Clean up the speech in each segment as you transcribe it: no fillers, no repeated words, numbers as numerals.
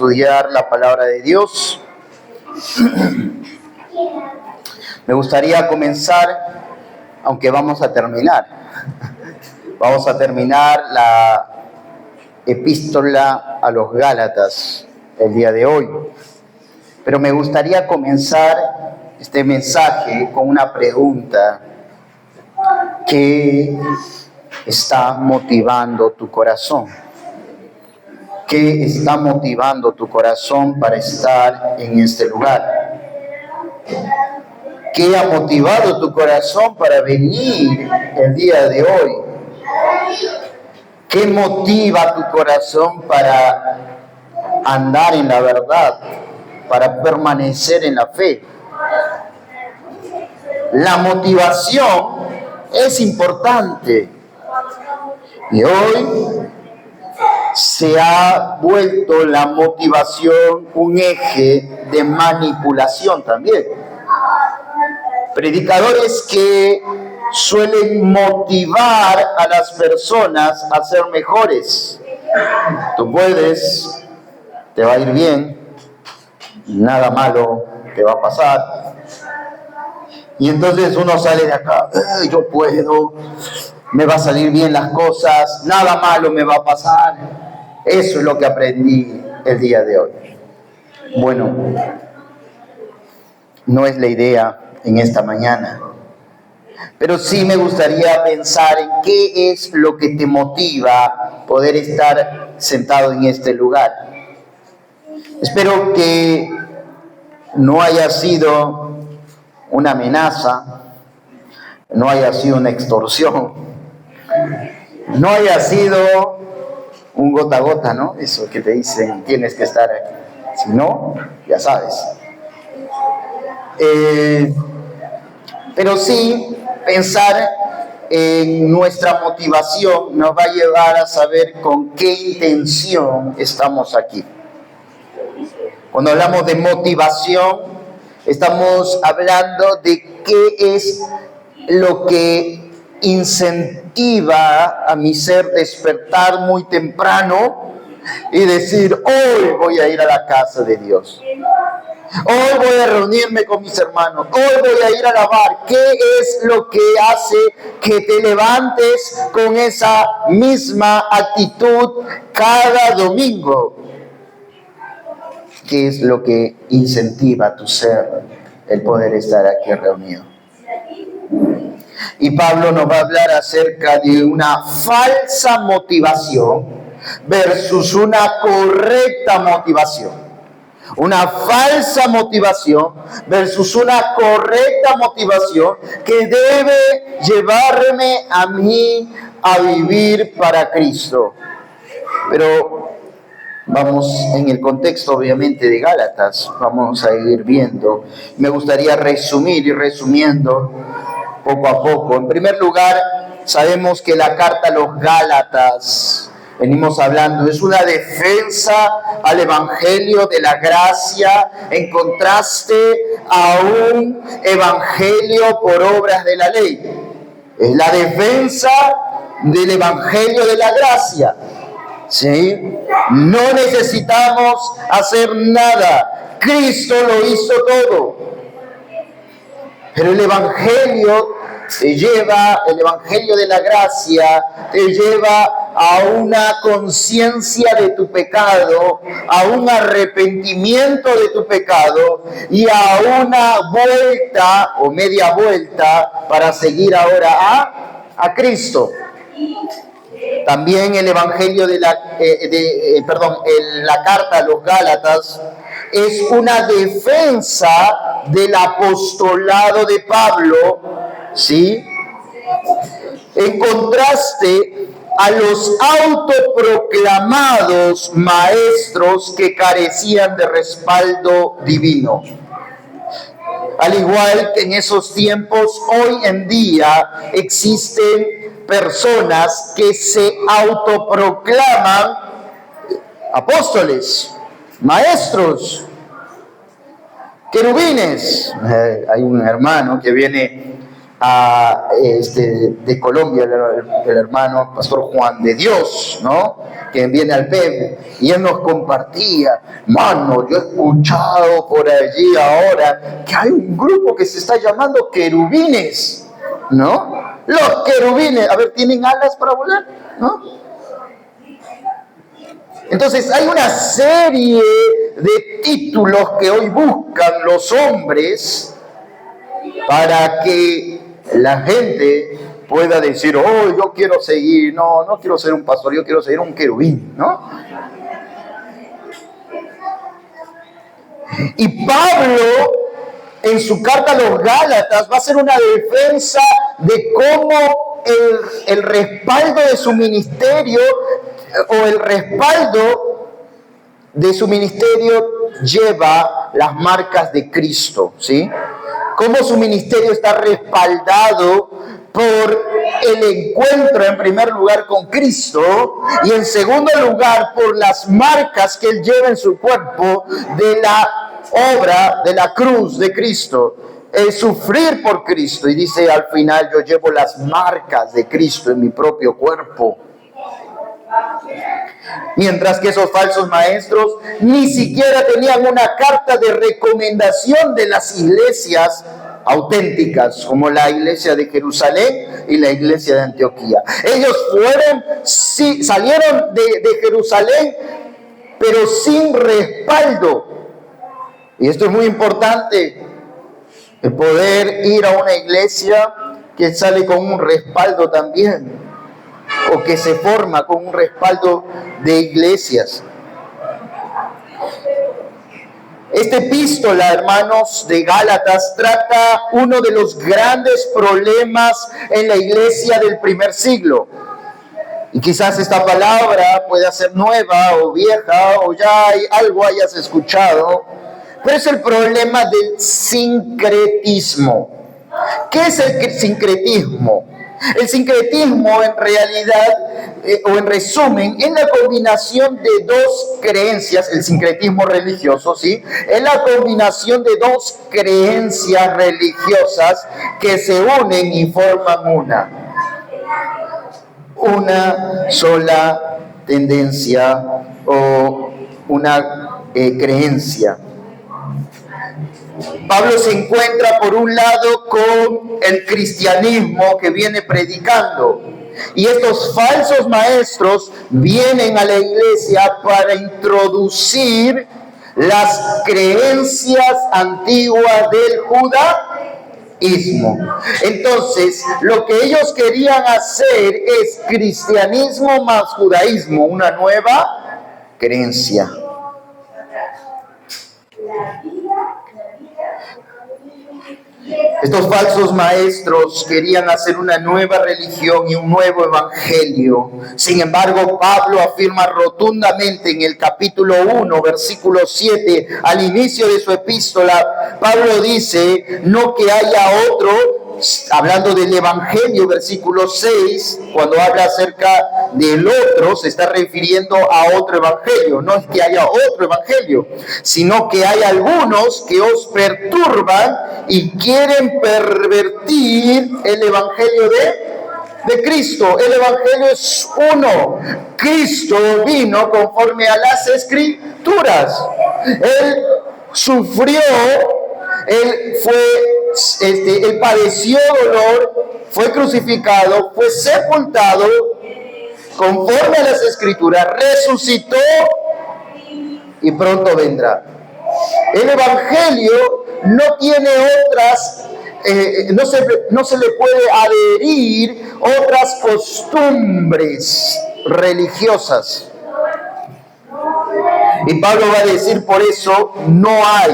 estudiar la palabra de Dios. Me gustaría comenzar, aunque vamos a terminar la epístola a los Gálatas el día de hoy. Pero me gustaría comenzar este mensaje con una pregunta. ¿Qué está motivando tu corazón? ¿Qué está motivando tu corazón para estar en este lugar? ¿Qué ha motivado tu corazón para venir el día de hoy? ¿Qué motiva tu corazón para andar en la verdad, para permanecer en la fe? La motivación es importante y hoy se ha vuelto la motivación un eje de manipulación también. Predicadores que suelen motivar a las personas a ser mejores. Tú puedes, te va a ir bien, nada malo te va a pasar. Y entonces uno sale de acá, yo puedo, me va a salir bien las cosas, nada malo me va a pasar. Eso es lo que aprendí el día de hoy. Bueno, no es la idea en esta mañana, pero sí me gustaría pensar en qué es lo que te motiva a poder estar sentado en este lugar. Espero que no haya sido una amenaza, no haya sido una extorsión, no haya sido un gota a gota, ¿no? Eso que te dicen, tienes que estar aquí. Si no, ya sabes. Pero sí, pensar en nuestra motivación nos va a llevar a saber con qué intención estamos aquí. Cuando hablamos de motivación, estamos hablando de qué es lo que incentiva a mi ser despertar muy temprano y decir, hoy voy a ir a la casa de Dios. Hoy voy a reunirme con mis hermanos. Hoy voy a ir a alabar. ¿Qué es lo que hace que te levantes con esa misma actitud cada domingo? ¿Qué es lo que incentiva a tu ser el poder estar aquí reunido? Y Pablo nos va a hablar acerca de una falsa motivación versus una correcta motivación. Una falsa motivación versus una correcta motivación que debe llevarme a mí a vivir para Cristo. Pero vamos en el contexto obviamente de Gálatas, vamos a ir viendo. Me gustaría resumir y resumiendo poco a poco. En primer lugar, sabemos que la carta a los Gálatas, venimos hablando, es una defensa al evangelio de la gracia en contraste a un evangelio por obras de la ley. Es la defensa del evangelio de la gracia. ¿Sí? No necesitamos hacer nada. Cristo lo hizo todo. Pero el evangelio el evangelio de la gracia te lleva a una conciencia de tu pecado, a un arrepentimiento de tu pecado y a una vuelta o media vuelta para seguir ahora a Cristo. También el evangelio la carta a los Gálatas es una defensa del apostolado de Pablo, ¿sí? En contraste a los autoproclamados maestros que carecían de respaldo divino. Al igual que en esos tiempos, hoy en día existen personas que se autoproclaman apóstoles, maestros, querubines. Hay un hermano que viene de Colombia, el hermano Pastor Juan de Dios, ¿no? Que viene al PEB, y él nos compartía, mano, yo he escuchado por allí ahora que hay un grupo que se está llamando querubines, ¿no? Los querubines, a ver, ¿tienen alas para volar? ¿No? Entonces hay una serie de títulos que hoy buscan los hombres para que la gente pueda decir, oh, yo quiero seguir, no quiero ser un pastor, yo quiero ser un querubín, ¿no? Y Pablo, en su carta a los Gálatas, va a hacer una defensa de cómo el respaldo de su ministerio, o el respaldo de su ministerio, lleva las marcas de Cristo, ¿sí? Cómo su ministerio está respaldado por el encuentro, en primer lugar, con Cristo, y en segundo lugar, por las marcas que él lleva en su cuerpo de la obra de la cruz de Cristo, el sufrir por Cristo. Y dice al final, yo llevo las marcas de Cristo en mi propio cuerpo. Mientras que esos falsos maestros ni siquiera tenían una carta de recomendación de las iglesias auténticas, como la iglesia de Jerusalén y la iglesia de Antioquía. Ellos salieron de Jerusalén, pero sin respaldo. Y esto es muy importante, el poder ir a una iglesia que sale con un respaldo también, o que se forma con un respaldo de iglesias. Esta epístola, hermanos, de Gálatas, trata uno de los grandes problemas en la iglesia del primer siglo. Y quizás esta palabra pueda ser nueva o vieja, o ya algo hayas escuchado, pero es el problema del sincretismo. ¿Qué es el sincretismo? El sincretismo, en realidad, o en resumen, es la combinación de dos creencias, el sincretismo religioso, ¿sí? Es la combinación de dos creencias religiosas que se unen y forman una sola tendencia o una creencia. Pablo se encuentra por un lado con el cristianismo que viene predicando, y estos falsos maestros vienen a la iglesia para introducir las creencias antiguas del judaísmo. Entonces, lo que ellos querían hacer es cristianismo más judaísmo, una nueva creencia. Estos falsos maestros querían hacer una nueva religión y un nuevo evangelio. Sin embargo, Pablo afirma rotundamente en el capítulo 1, versículo 7, al inicio de su epístola, Pablo dice, no que haya otro, hablando del evangelio, versículo 6, cuando habla acerca del otro, se está refiriendo a otro evangelio. No es que haya otro evangelio, sino que hay algunos que os perturban y quieren pervertir el evangelio de Cristo. El evangelio es uno. Cristo vino conforme a las escrituras. Él sufrió, él padeció dolor, fue crucificado, fue sepultado conforme a las escrituras, resucitó y pronto vendrá. El evangelio no tiene otras, no se le puede adherir otras costumbres religiosas. Y Pablo va a decir, por eso no hay.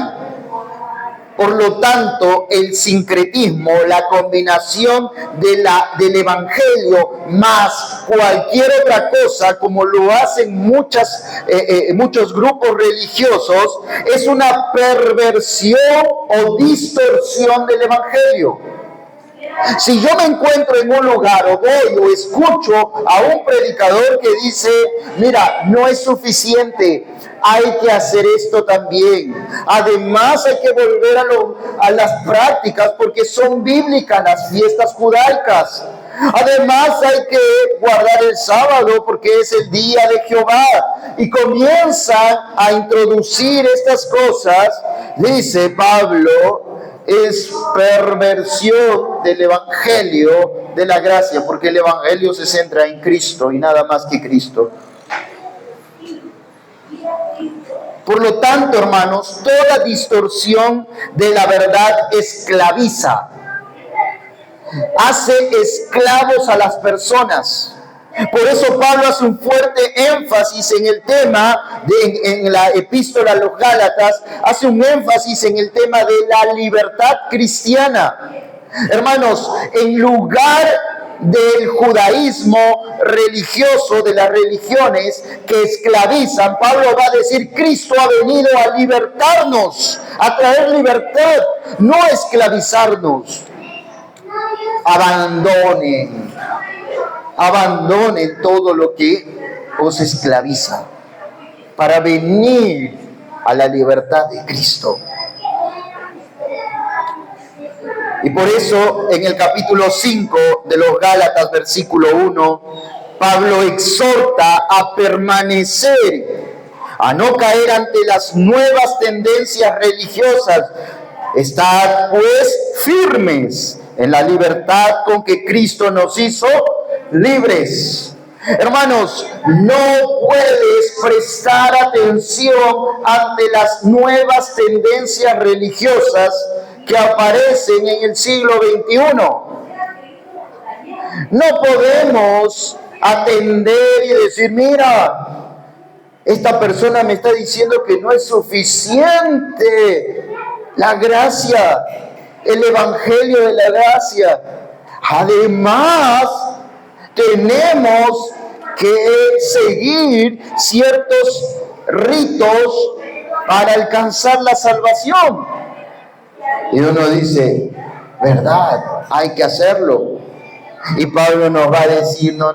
Por lo tanto, el sincretismo, la combinación del evangelio más cualquier otra cosa, como lo hacen muchos grupos religiosos, es una perversión o distorsión del evangelio. Si yo me encuentro en un lugar o voy o escucho a un predicador que dice, mira, no es suficiente hay que hacer esto también. Además, hay que volver a las prácticas porque son bíblicas las fiestas judaicas. Además, hay que guardar el sábado porque es el día de Jehová. Y comienzan a introducir estas cosas, dice Pablo, es perversión del evangelio de la gracia, porque el evangelio se centra en Cristo y nada más que Cristo. Por lo tanto, hermanos, toda distorsión de la verdad esclaviza, hace esclavos a las personas. Por eso Pablo hace un fuerte énfasis en el tema, en la epístola a los Gálatas, hace un énfasis en el tema de la libertad cristiana. Hermanos, en lugar del judaísmo religioso, de las religiones que esclavizan, Pablo va a decir, Cristo ha venido a libertarnos, a traer libertad, no a esclavizarnos. Abandonen todo lo que os esclaviza para venir a la libertad de Cristo. Y por eso en el capítulo 5 de los Gálatas, versículo 1, Pablo exhorta a permanecer, a no caer ante las nuevas tendencias religiosas. Estad pues firmes en la libertad con que Cristo nos hizo libres. Hermanos, no puedes prestar atención ante las nuevas tendencias religiosas que aparecen en el siglo XXI. No podemos atender y decir, mira, esta persona me está diciendo que no es suficiente la gracia, el evangelio de la gracia. Además, tenemos que seguir ciertos ritos para alcanzar la salvación. Y uno dice, ¿verdad? Hay que hacerlo. Y Pablo nos va a decir, no.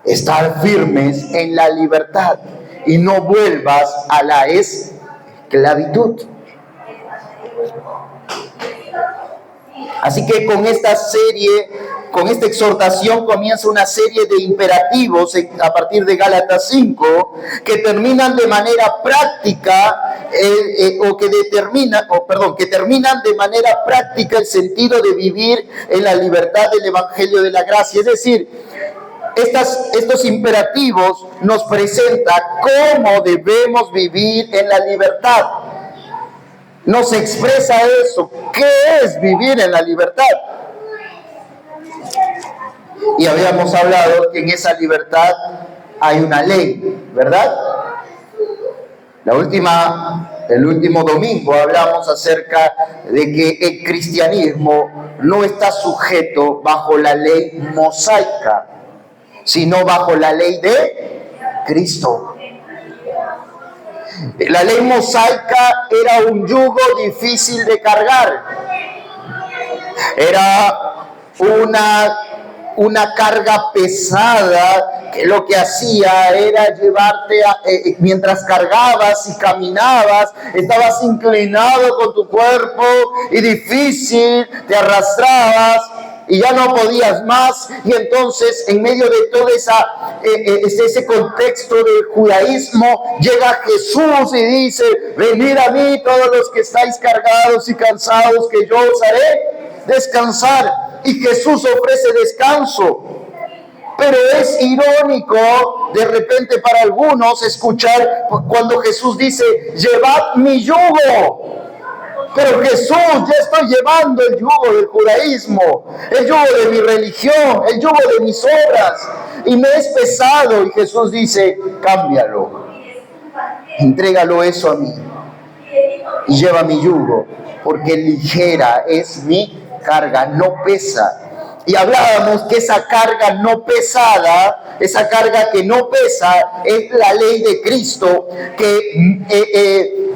Estar firmes en la libertad y no vuelvas a la esclavitud. Así que con esta exhortación comienza una serie de imperativos a partir de Gálatas 5 que terminan de manera práctica que terminan de manera práctica el sentido de vivir en la libertad del evangelio de la gracia. Es decir, estos imperativos nos presentan cómo debemos vivir en la libertad. Nos expresa eso. ¿Qué es vivir en la libertad? Y habíamos hablado que en esa libertad hay una ley, ¿verdad? El último domingo hablamos acerca de que el cristianismo no está sujeto bajo la ley mosaica, sino bajo la ley de Cristo. La ley mosaica era un yugo difícil de cargar. Era una carga pesada que lo que hacía era llevarte mientras cargabas y caminabas, estabas inclinado con tu cuerpo y difícil, te arrastrabas y ya no podías más. Y entonces, en medio de todo ese contexto del judaísmo, llega Jesús y dice, venid a mí todos los que estáis cargados y cansados, que yo os haré descansar. Y Jesús ofrece descanso. Pero es irónico de repente para algunos escuchar cuando Jesús dice, llevad mi yugo. Pero Jesús, ya estoy llevando el yugo del judaísmo, el yugo de mi religión, el yugo de mis obras, y me es pesado. Y Jesús dice, cámbialo, entrégalo eso a mí y lleva mi yugo, porque ligera es mi carga, no pesa. Y hablábamos que esa carga no pesada, esa carga que no pesa, es la ley de Cristo que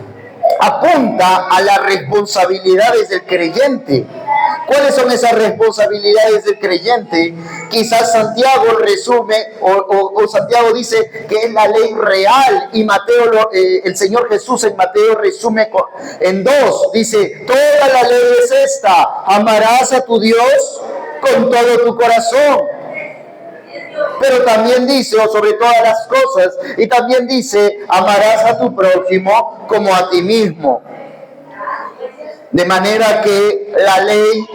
apunta a las responsabilidades del creyente. ¿Cuáles son esas responsabilidades del creyente? Quizás Santiago resume, o Santiago dice que es la ley real, y Mateo, el Señor Jesús en Mateo resume en dos. Dice, toda la ley es esta: amarás a tu Dios con todo tu corazón. Pero también dice, o sobre todas las cosas, y también dice, amarás a tu prójimo como a ti mismo. De manera que la ley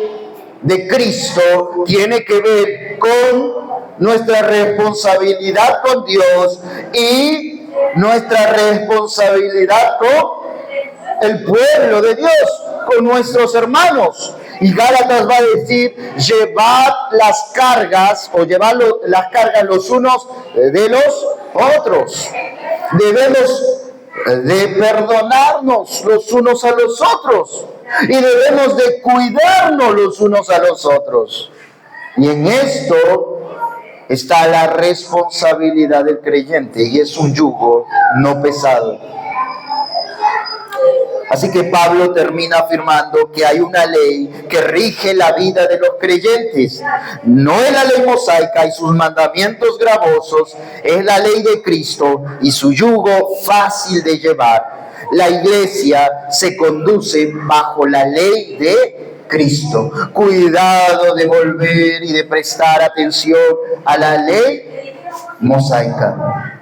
de Cristo tiene que ver con nuestra responsabilidad con Dios y nuestra responsabilidad con el pueblo de Dios, con nuestros hermanos. Y Gálatas va a decir, llevad las cargas, o llevad las cargas los unos de los otros. Debemos de perdonarnos los unos a los otros, y debemos de cuidarnos los unos a los otros. Y en esto está la responsabilidad del creyente, y es un yugo no pesado. Así que Pablo termina afirmando que hay una ley que rige la vida de los creyentes. No es la ley mosaica y sus mandamientos gravosos, es la ley de Cristo y su yugo fácil de llevar. La iglesia se conduce bajo la ley de Cristo. Cuidado de volver y de prestar atención a la ley mosaica.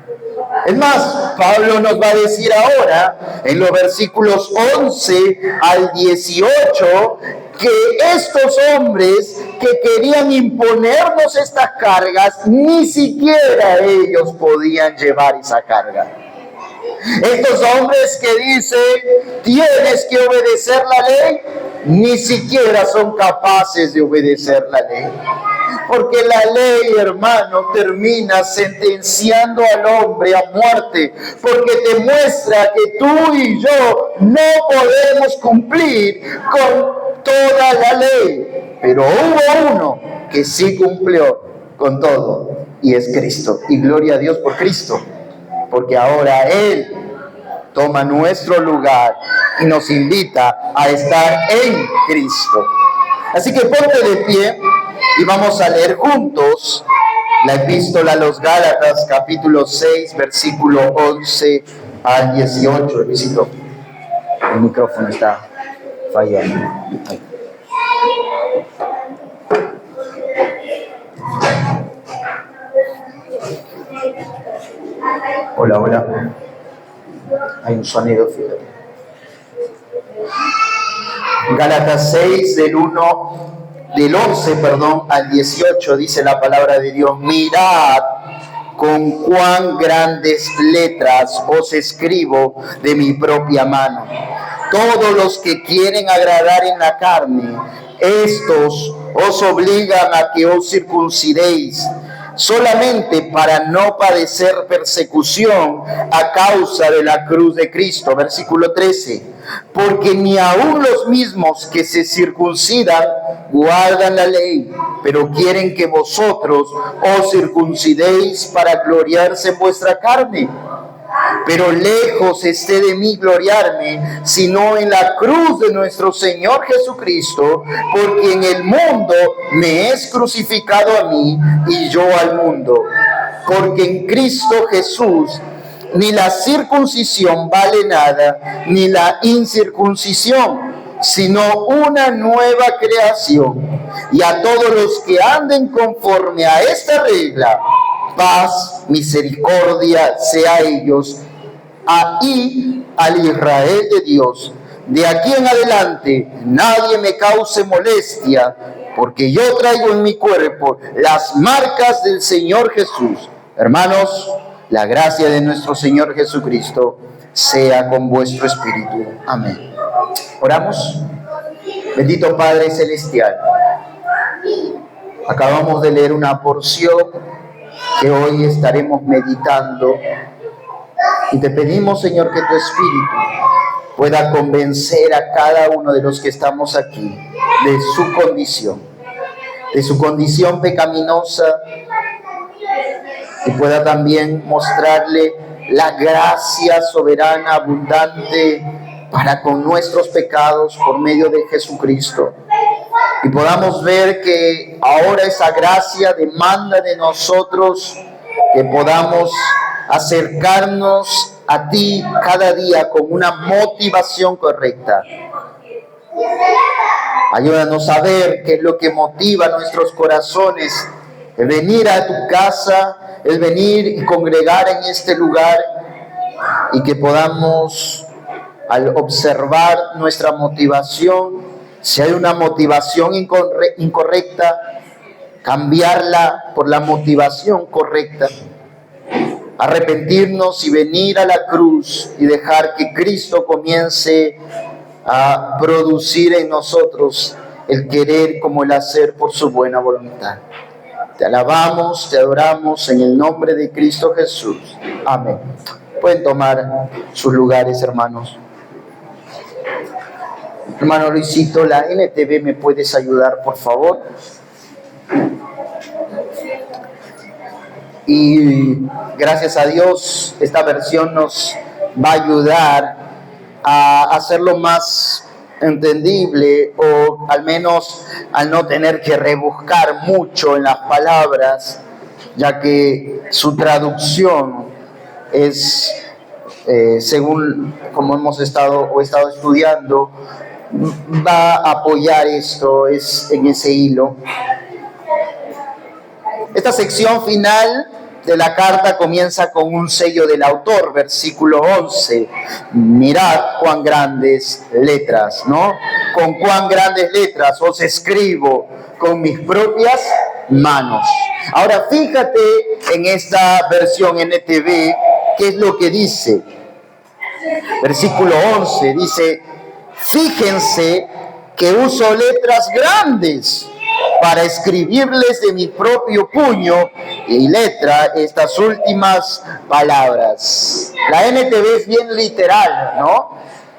Es más, Pablo nos va a decir ahora, en los versículos 11 al 18, que estos hombres que querían imponernos estas cargas, ni siquiera ellos podían llevar esa carga. Estos hombres que dicen, tienes que obedecer la ley, ni siquiera son capaces de obedecer la ley. Porque la ley, hermano, termina sentenciando al hombre a muerte, porque te muestra que tú y yo no podemos cumplir con toda la ley. Pero hubo uno que sí cumplió con todo, y es Cristo. Y gloria a Dios por Cristo, porque ahora Él toma nuestro lugar y nos invita a estar en Cristo. Así que ponte de pie y vamos a leer juntos la epístola a los Gálatas, capítulo 6, versículo 11 al 18. El micrófono está fallando. Hola, hola. Hay un sonido, fíjate. Gálatas 6, del 11 al 18, dice la palabra de Dios: mirad con cuán grandes letras os escribo de mi propia mano. Todos los que quieren agradar en la carne, estos os obligan a que os circuncidéis, solamente para no padecer persecución a causa de la cruz de Cristo. Versículo 13. Porque ni aun los mismos que se circuncidan guardan la ley, pero quieren que vosotros os circuncidéis para gloriarse en vuestra carne. Pero lejos esté de mí gloriarme, sino en la cruz de nuestro Señor Jesucristo, porque en el mundo me es crucificado a mí y yo al mundo. Porque en Cristo Jesús ni la circuncisión vale nada, ni la incircuncisión, sino una nueva creación. Y a todos los que anden conforme a esta regla, paz, misericordia sea a ellos, y al Israel de Dios. De aquí en adelante nadie me cause molestia, porque yo traigo en mi cuerpo las marcas del Señor Jesús. Hermanos, la gracia de nuestro Señor Jesucristo sea con vuestro espíritu. Amén. Oramos. Bendito Padre Celestial, acabamos de leer una porción que hoy estaremos meditando, y te pedimos, Señor, que tu Espíritu pueda convencer a cada uno de los que estamos aquí de su condición pecaminosa, y pueda también mostrarle la gracia soberana, abundante, para con nuestros pecados por medio de Jesucristo. y podamos ver que ahora esa gracia demanda de nosotros que podamos acercarnos a ti cada día con una motivación correcta. Ayúdanos a ver qué es lo que motiva nuestros corazones, el venir a tu casa, el venir y congregar en este lugar, y que podamos, al observar nuestra motivación, si hay una motivación incorrecta, cambiarla por la motivación correcta. Arrepentirnos y venir a la cruz y dejar que Cristo comience a producir en nosotros el querer como el hacer por su buena voluntad. Te alabamos, te adoramos en el nombre de Cristo Jesús. Amén. Pueden tomar sus lugares, hermanos. Hermano Luisito, la NTV, ¿me puedes ayudar, por favor? Y gracias a Dios, esta versión nos va a ayudar a hacerlo más entendible, o al menos al no tener que rebuscar mucho en las palabras, ya que su traducción es, según como hemos estado estudiando, va a apoyar esto, es en ese hilo. Esta sección final de la carta comienza con un sello del autor, versículo 11. Mirad cuán grandes letras, ¿no? Con cuán grandes letras os escribo con mis propias manos. Ahora fíjate en esta versión NTV, ¿qué es lo que dice? Versículo 11 dice: fíjense que uso letras grandes para escribirles de mi propio puño y letra estas últimas palabras. La NTV es bien literal, ¿no?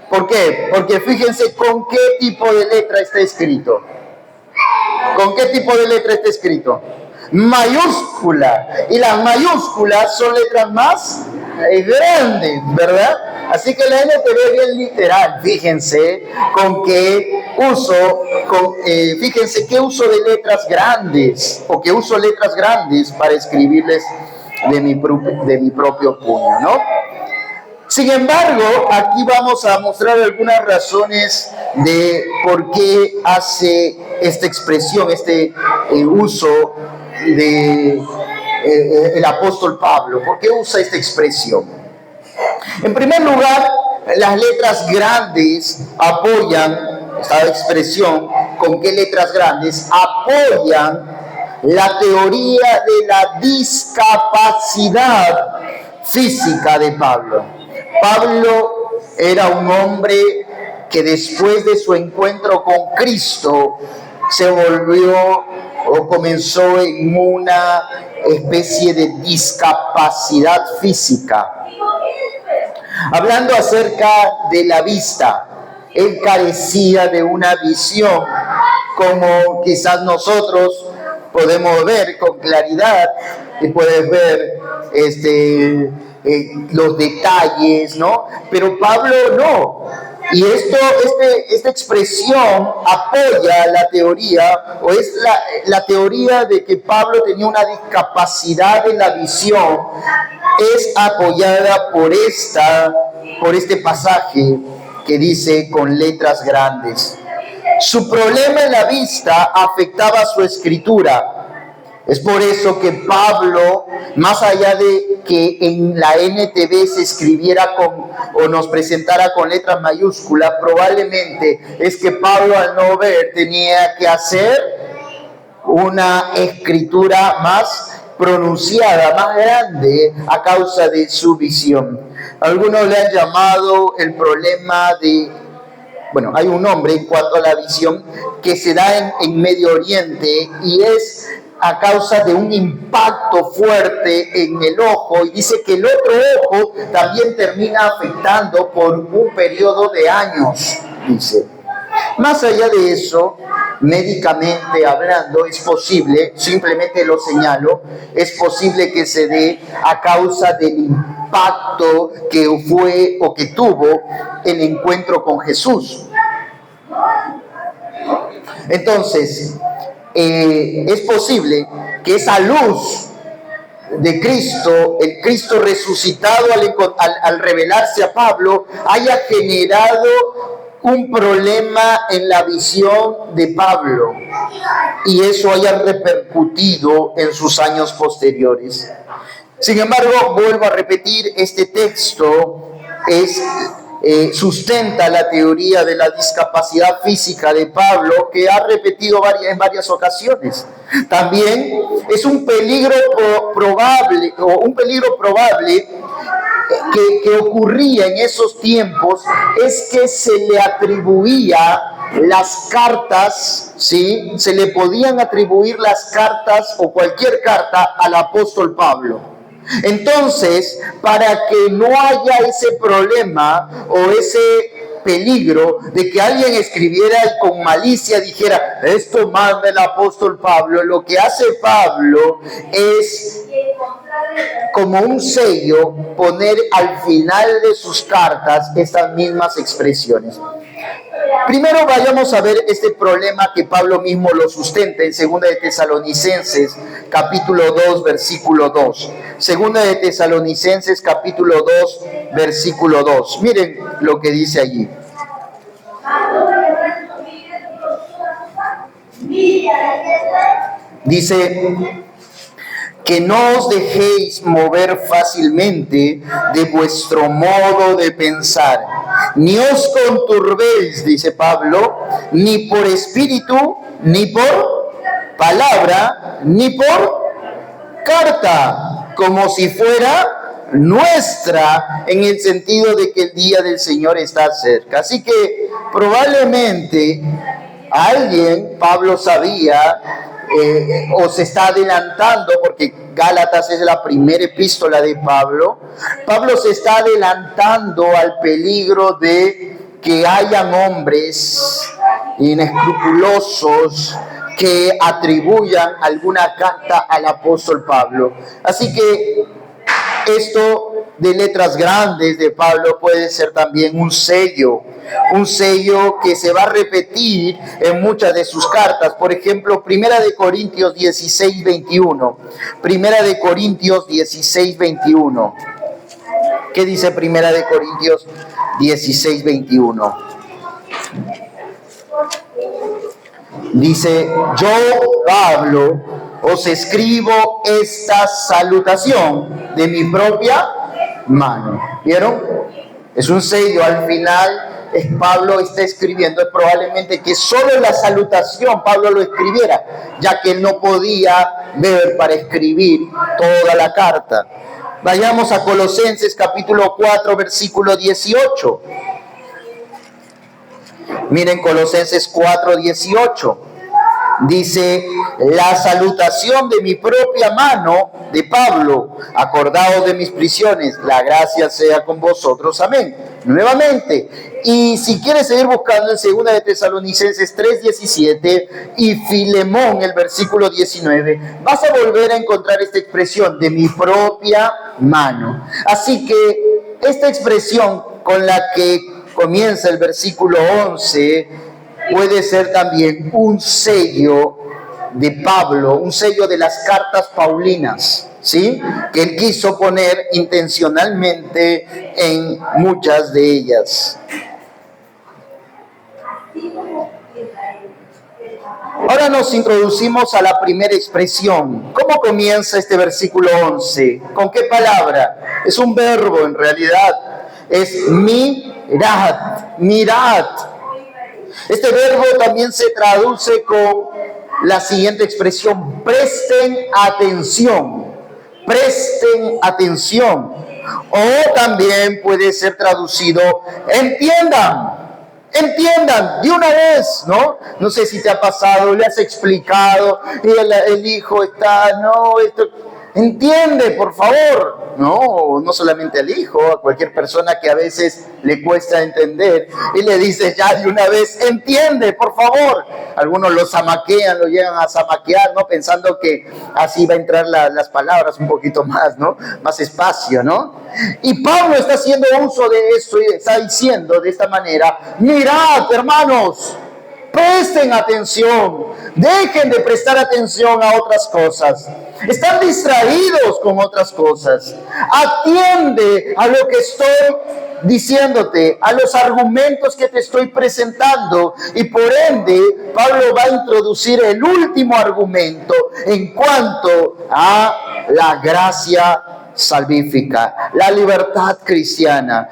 ¿Por qué? Porque fíjense con qué tipo de letra está escrito. ¿Con qué tipo de letra está escrito? Mayúscula. Y las mayúsculas son letras más grandes, ¿verdad? Así que la NTV es bien literal. Fíjense con qué uso, fíjense qué uso de letras grandes, o que uso letras grandes para escribirles de mi propio puño, ¿no? Sin embargo, aquí vamos a mostrar algunas razones de por qué hace esta expresión, uso de el apóstol Pablo. ¿Por qué usa esta expresión? En primer lugar, las letras grandes apoyan, esta expresión, ¿con qué letras grandes? Apoyan la teoría de la discapacidad física de Pablo. Pablo era un hombre que después de su encuentro con Cristo se volvió o comenzó en una especie de discapacidad física. Hablando acerca de la vista, él carecía de una visión como quizás nosotros podemos ver con claridad, y puedes ver los detalles, ¿no? Pero Pablo no. Y esta expresión apoya la teoría, o es la teoría de que Pablo tenía una discapacidad en la visión, es apoyada por este pasaje que dice con letras grandes. Su problema en la vista afectaba su escritura. Es por eso que Pablo, más allá de que en la NTV se escribiera o nos presentara con letras mayúsculas, probablemente es que Pablo, al no ver, tenía que hacer una escritura más pronunciada, más grande, a causa de su visión. Algunos le han llamado el problema de... Bueno, hay un nombre en cuanto a la visión que se da en Medio Oriente, y es a causa de un impacto fuerte en el ojo, y dice que el otro ojo también termina afectando por un periodo de años, dice. Más allá de eso, médicamente hablando, es posible, simplemente lo señalo, es posible que se dé a causa del impacto que fue o que tuvo el encuentro con Jesús. Entonces, es posible que esa luz de Cristo, el Cristo resucitado al revelarse a Pablo, haya generado un problema en la visión de Pablo y eso haya repercutido en sus años posteriores. Sin embargo, vuelvo a repetir, este texto sustenta la teoría de la discapacidad física de Pablo, que ha repetido en varias ocasiones. También es un peligro probable que ocurría en esos tiempos, es que se le atribuía las cartas, ¿sí? Se le podían atribuir las cartas o cualquier carta al apóstol Pablo. Entonces, para que no haya ese problema o ese peligro de que alguien escribiera y con malicia dijera, esto manda el apóstol Pablo, lo que hace Pablo es, como un sello, poner al final de sus cartas estas mismas expresiones. Primero vayamos a ver este problema que Pablo mismo lo sustenta en 2 de Tesalonicenses, capítulo 2, versículo 2. 2 de Tesalonicenses, capítulo 2, versículo 2. Miren lo que dice allí. Dice, que no os dejéis mover fácilmente de vuestro modo de pensar, ni os conturbéis, dice Pablo, ni por espíritu, ni por palabra, ni por carta, como si fuera nuestra, en el sentido de que el día del Señor está cerca. Así que probablemente Pablo sabía, o se está adelantando, porque Gálatas es la primera epístola de Pablo. Pablo se está adelantando al peligro de que hayan hombres inescrupulosos que atribuyan alguna carta al apóstol Pablo. Así que esto de letras grandes de Pablo puede ser también un sello que se va a repetir en muchas de sus cartas. Por ejemplo, 1 de Corintios 16, 21. 1 de Corintios 16, 21. ¿Qué dice 1 de Corintios 16, 21? Dice, yo, Pablo, os escribo esta salutación de mi propia mano. ¿Vieron? Es un sello. Al final, Pablo está escribiendo. Es probablemente que solo la salutación Pablo lo escribiera, ya que él no podía ver para escribir toda la carta. Vayamos a Colosenses capítulo 4, versículo 18. Miren Colosenses 4, 18. Dice, la salutación de mi propia mano, de Pablo, acordaos de mis prisiones, la gracia sea con vosotros, amén. Nuevamente, y si quieres seguir buscando en 2 de Tesalonicenses 3, 17 y Filemón, el versículo 19, vas a volver a encontrar esta expresión, de mi propia mano. Así que esta expresión con la que comienza el versículo 11 puede ser también un sello de Pablo, un sello de las cartas paulinas, ¿sí? Que él quiso poner intencionalmente en muchas de ellas. Ahora nos introducimos a la primera expresión. ¿Cómo comienza este versículo 11? ¿Con qué palabra? Es un verbo en realidad. Es mirad, mirad. Este verbo también se traduce con la siguiente expresión: presten atención, presten atención. O también puede ser traducido: entiendan, entiendan de una vez, ¿no? No sé si te ha pasado, le has explicado y el hijo está, no, esto, entiende, por favor. No solamente al hijo, a cualquier persona que a veces le cuesta entender, y le dices ya de una vez, entiende, por favor. Algunos lo zamaquean, lo llegan a zamaquear, ¿no? Pensando que así va a entrar las palabras un poquito más, ¿no? Más espacio, ¿no? Y Pablo está haciendo uso de esto y está diciendo de esta manera: mirad, hermanos, Presten atención. Dejen de prestar atención a otras cosas. Están distraídos con otras cosas. Atiende a lo que estoy diciéndote, a los argumentos que te estoy presentando, y por ende Pablo va a introducir el último argumento en cuanto a la gracia salvífica, la libertad cristiana.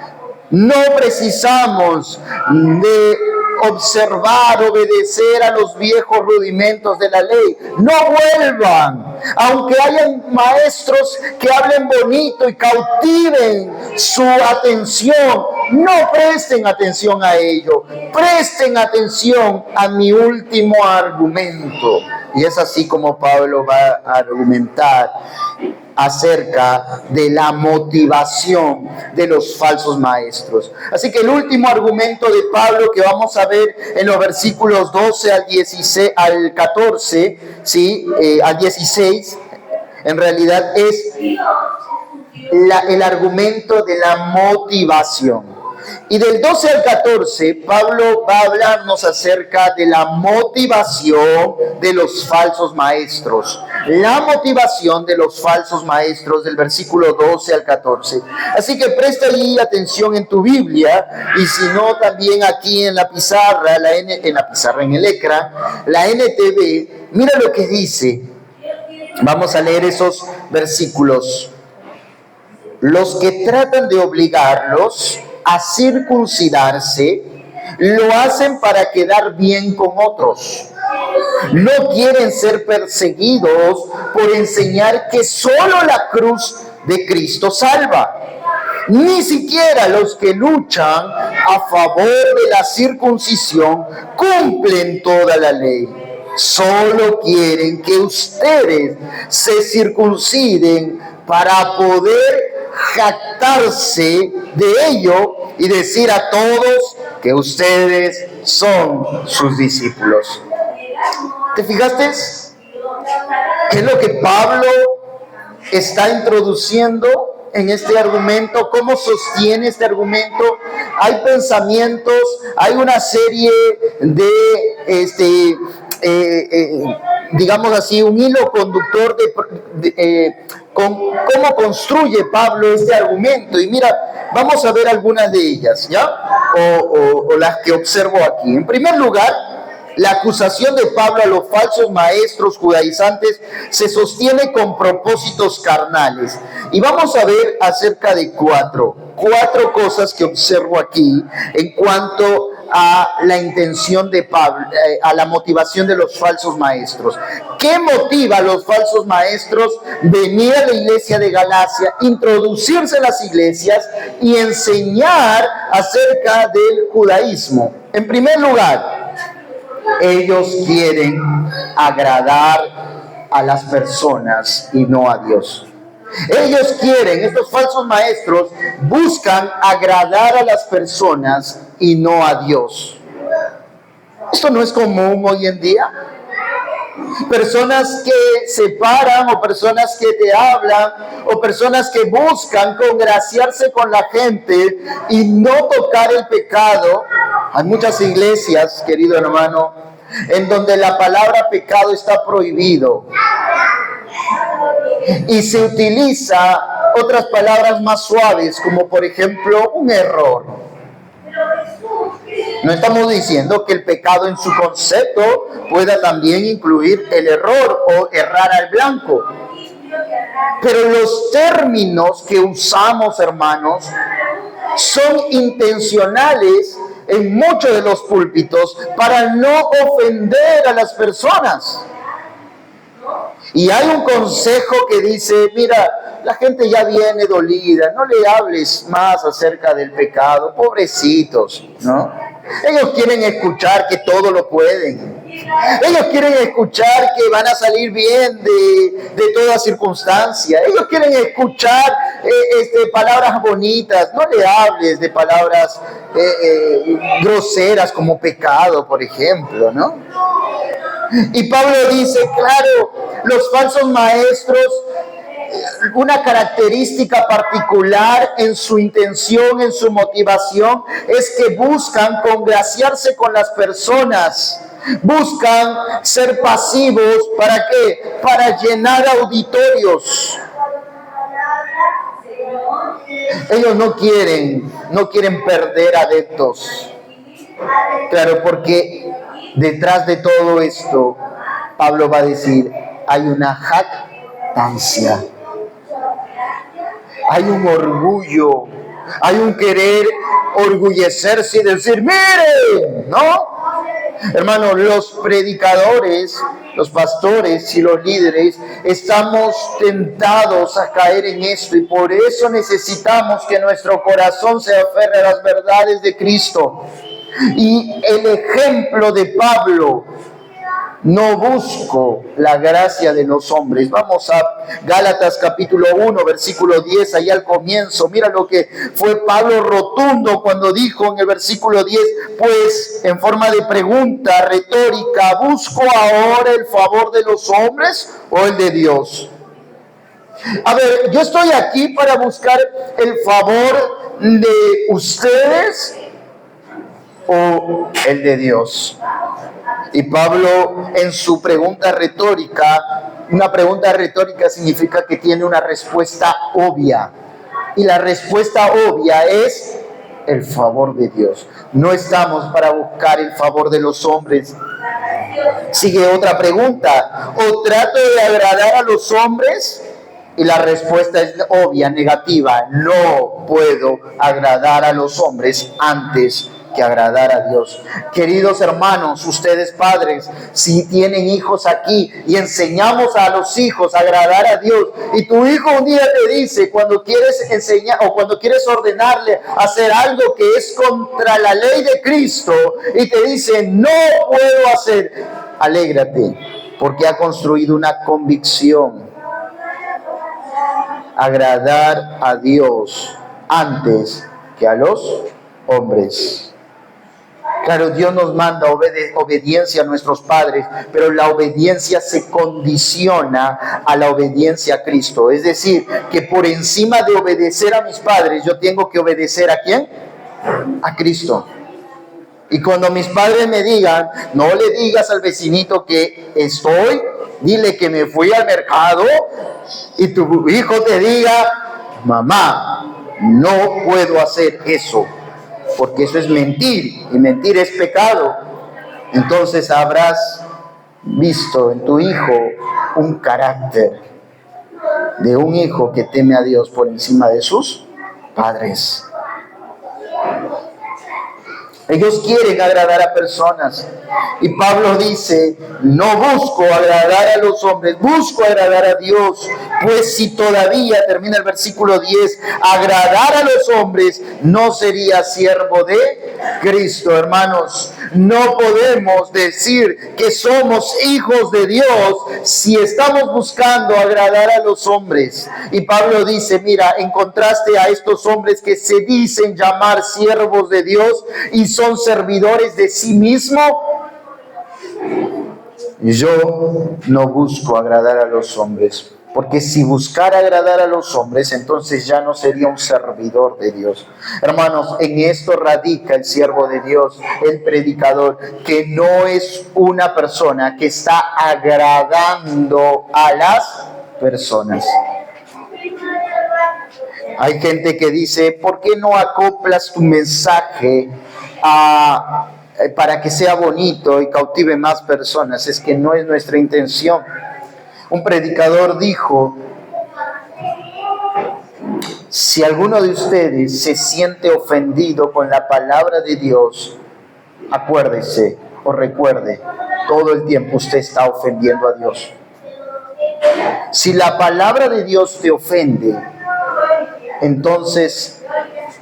No precisamos de observar, obedecer a los viejos rudimentos de la ley. No vuelvan, aunque hayan maestros que hablen bonito y cautiven su atención. No presten atención a ello. Presten atención a mi último argumento. Y es así como Pablo va a argumentar acerca de la motivación de los falsos maestros. Así que el último argumento de Pablo que vamos a ver en los versículos 12 al 16, al 14, ¿sí? Al 16, en realidad es el argumento de la motivación. Y del 12 al 14, Pablo va a hablarnos acerca de la motivación de los falsos maestros. La motivación de los falsos maestros del versículo 12 al 14. Así que presta allí atención en tu Biblia, y si no, también aquí en la pizarra, en el ecran, la NTV, mira lo que dice. Vamos a leer esos versículos. Los que tratan de obligarlos a circuncidarse, lo hacen para quedar bien con otros. No quieren ser perseguidos por enseñar que solo la cruz de Cristo salva. Ni siquiera los que luchan a favor de la circuncisión cumplen toda la ley. Solo quieren que ustedes se circunciden para poder jactarse de ello y decir a todos que ustedes son sus discípulos. ¿Te fijaste? ¿Qué es lo que Pablo está introduciendo en este argumento? ¿Cómo sostiene este argumento? Hay pensamientos, hay una serie de digamos así, un hilo conductor con cómo construye Pablo este argumento. Y mira, vamos a ver algunas de ellas, ¿ya? O las que observo aquí. En primer lugar, la acusación de Pablo a los falsos maestros judaizantes se sostiene con propósitos carnales. Y vamos a ver acerca de cuatro cosas que observo aquí en cuanto a la intención de Pablo, a la motivación de los falsos maestros. ¿Qué motiva a los falsos maestros venir a la iglesia de Galacia, introducirse en las iglesias y enseñar acerca del judaísmo? En primer lugar, ellos quieren agradar a las personas y no a Dios. Ellos quieren, estos falsos maestros buscan agradar a las personas y no a Dios. Esto no es común hoy en día. Personas que se paran, o personas que te hablan, o personas que buscan congraciarse con la gente y no tocar el pecado. Hay muchas iglesias, querido hermano, en donde la palabra pecado está prohibido. Y se utiliza otras palabras más suaves, como por ejemplo un error. No estamos diciendo que el pecado en su concepto pueda también incluir el error o errar al blanco. Pero los términos que usamos, hermanos, son intencionales en muchos de los púlpitos para no ofender a las personas. Y hay un consejo que dice, mira, la gente ya viene dolida, no le hables más acerca del pecado, pobrecitos, ¿no? Ellos quieren escuchar que todo lo pueden. Ellos quieren escuchar que van a salir bien de toda circunstancia. Ellos quieren escuchar palabras bonitas. No le hables de palabras groseras como pecado, por ejemplo, ¿no? Y Pablo dice, claro, los falsos maestros una característica particular en su intención, en su motivación, es que buscan congraciarse con las personas. Buscan ser pasivos, ¿para qué? Para llenar auditorios. Ellos no quieren perder adeptos. Claro, porque detrás de todo esto, Pablo va a decir, hay una jactancia. Hay un orgullo, hay un querer orgullecerse y decir, miren, ¿no? Hermanos, los predicadores, los pastores y los líderes estamos tentados a caer en esto y por eso necesitamos que nuestro corazón se aferre a las verdades de Cristo. Y el ejemplo de Pablo, no busco la gracia de los hombres. Vamos a Gálatas capítulo 1, versículo 10, ahí al comienzo. Mira lo que fue Pablo rotundo cuando dijo en el versículo 10, pues en forma de pregunta retórica, ¿busco ahora el favor de los hombres o el de Dios? A ver, yo estoy aquí para buscar el favor de ustedes o el de Dios. Y Pablo en su pregunta retórica, una pregunta retórica significa que tiene una respuesta obvia. Y la respuesta obvia es el favor de Dios. No estamos para buscar el favor de los hombres. Sigue otra pregunta. ¿O trato de agradar a los hombres? Y la respuesta es obvia, negativa. No puedo agradar a los hombres antes que agradar a Dios. Queridos hermanos, ustedes padres, si tienen hijos aquí y enseñamos a los hijos a agradar a Dios, y tu hijo un día te dice, cuando quieres enseñar o cuando quieres ordenarle hacer algo que es contra la ley de Cristo, y te dice, no puedo hacer, alégrate, porque ha construido una convicción. Agradar a Dios antes que a los hombres. Claro, Dios nos manda obediencia a nuestros padres, pero la obediencia se condiciona a la obediencia a Cristo. Es decir, que por encima de obedecer a mis padres, yo tengo que obedecer ¿a quién? A Cristo. Y cuando mis padres me digan, no le digas al vecinito que estoy, dile que me fui al mercado, y tu hijo te diga, mamá, no puedo hacer eso, porque eso es mentir, y mentir es pecado. Entonces habrás visto en tu hijo un carácter de un hijo que teme a Dios por encima de sus padres. Ellos quieren agradar a personas. Y Pablo dice, no busco agradar a los hombres, busco agradar a Dios. Pues si todavía, termina el versículo 10, agradar a los hombres, no sería siervo de Cristo. Hermanos, no podemos decir que somos hijos de Dios si estamos buscando agradar a los hombres. Y Pablo dice, mira, en contraste a estos hombres que se dicen llamar siervos de Dios y son servidores de sí mismo, yo no busco agradar a los hombres, porque si buscara agradar a los hombres, entonces ya no sería un servidor de Dios. Hermanos, en esto radica el siervo de Dios, el predicador, que no es una persona que está agradando a las personas. Hay gente que dice, ¿por qué no acoplas tu mensaje para que sea bonito y cautive más personas? Es que no es nuestra intención. Un predicador dijo, si alguno de ustedes se siente ofendido con la palabra de Dios, acuérdese o recuerde, todo el tiempo usted está ofendiendo a Dios. Si la palabra de Dios te ofende, entonces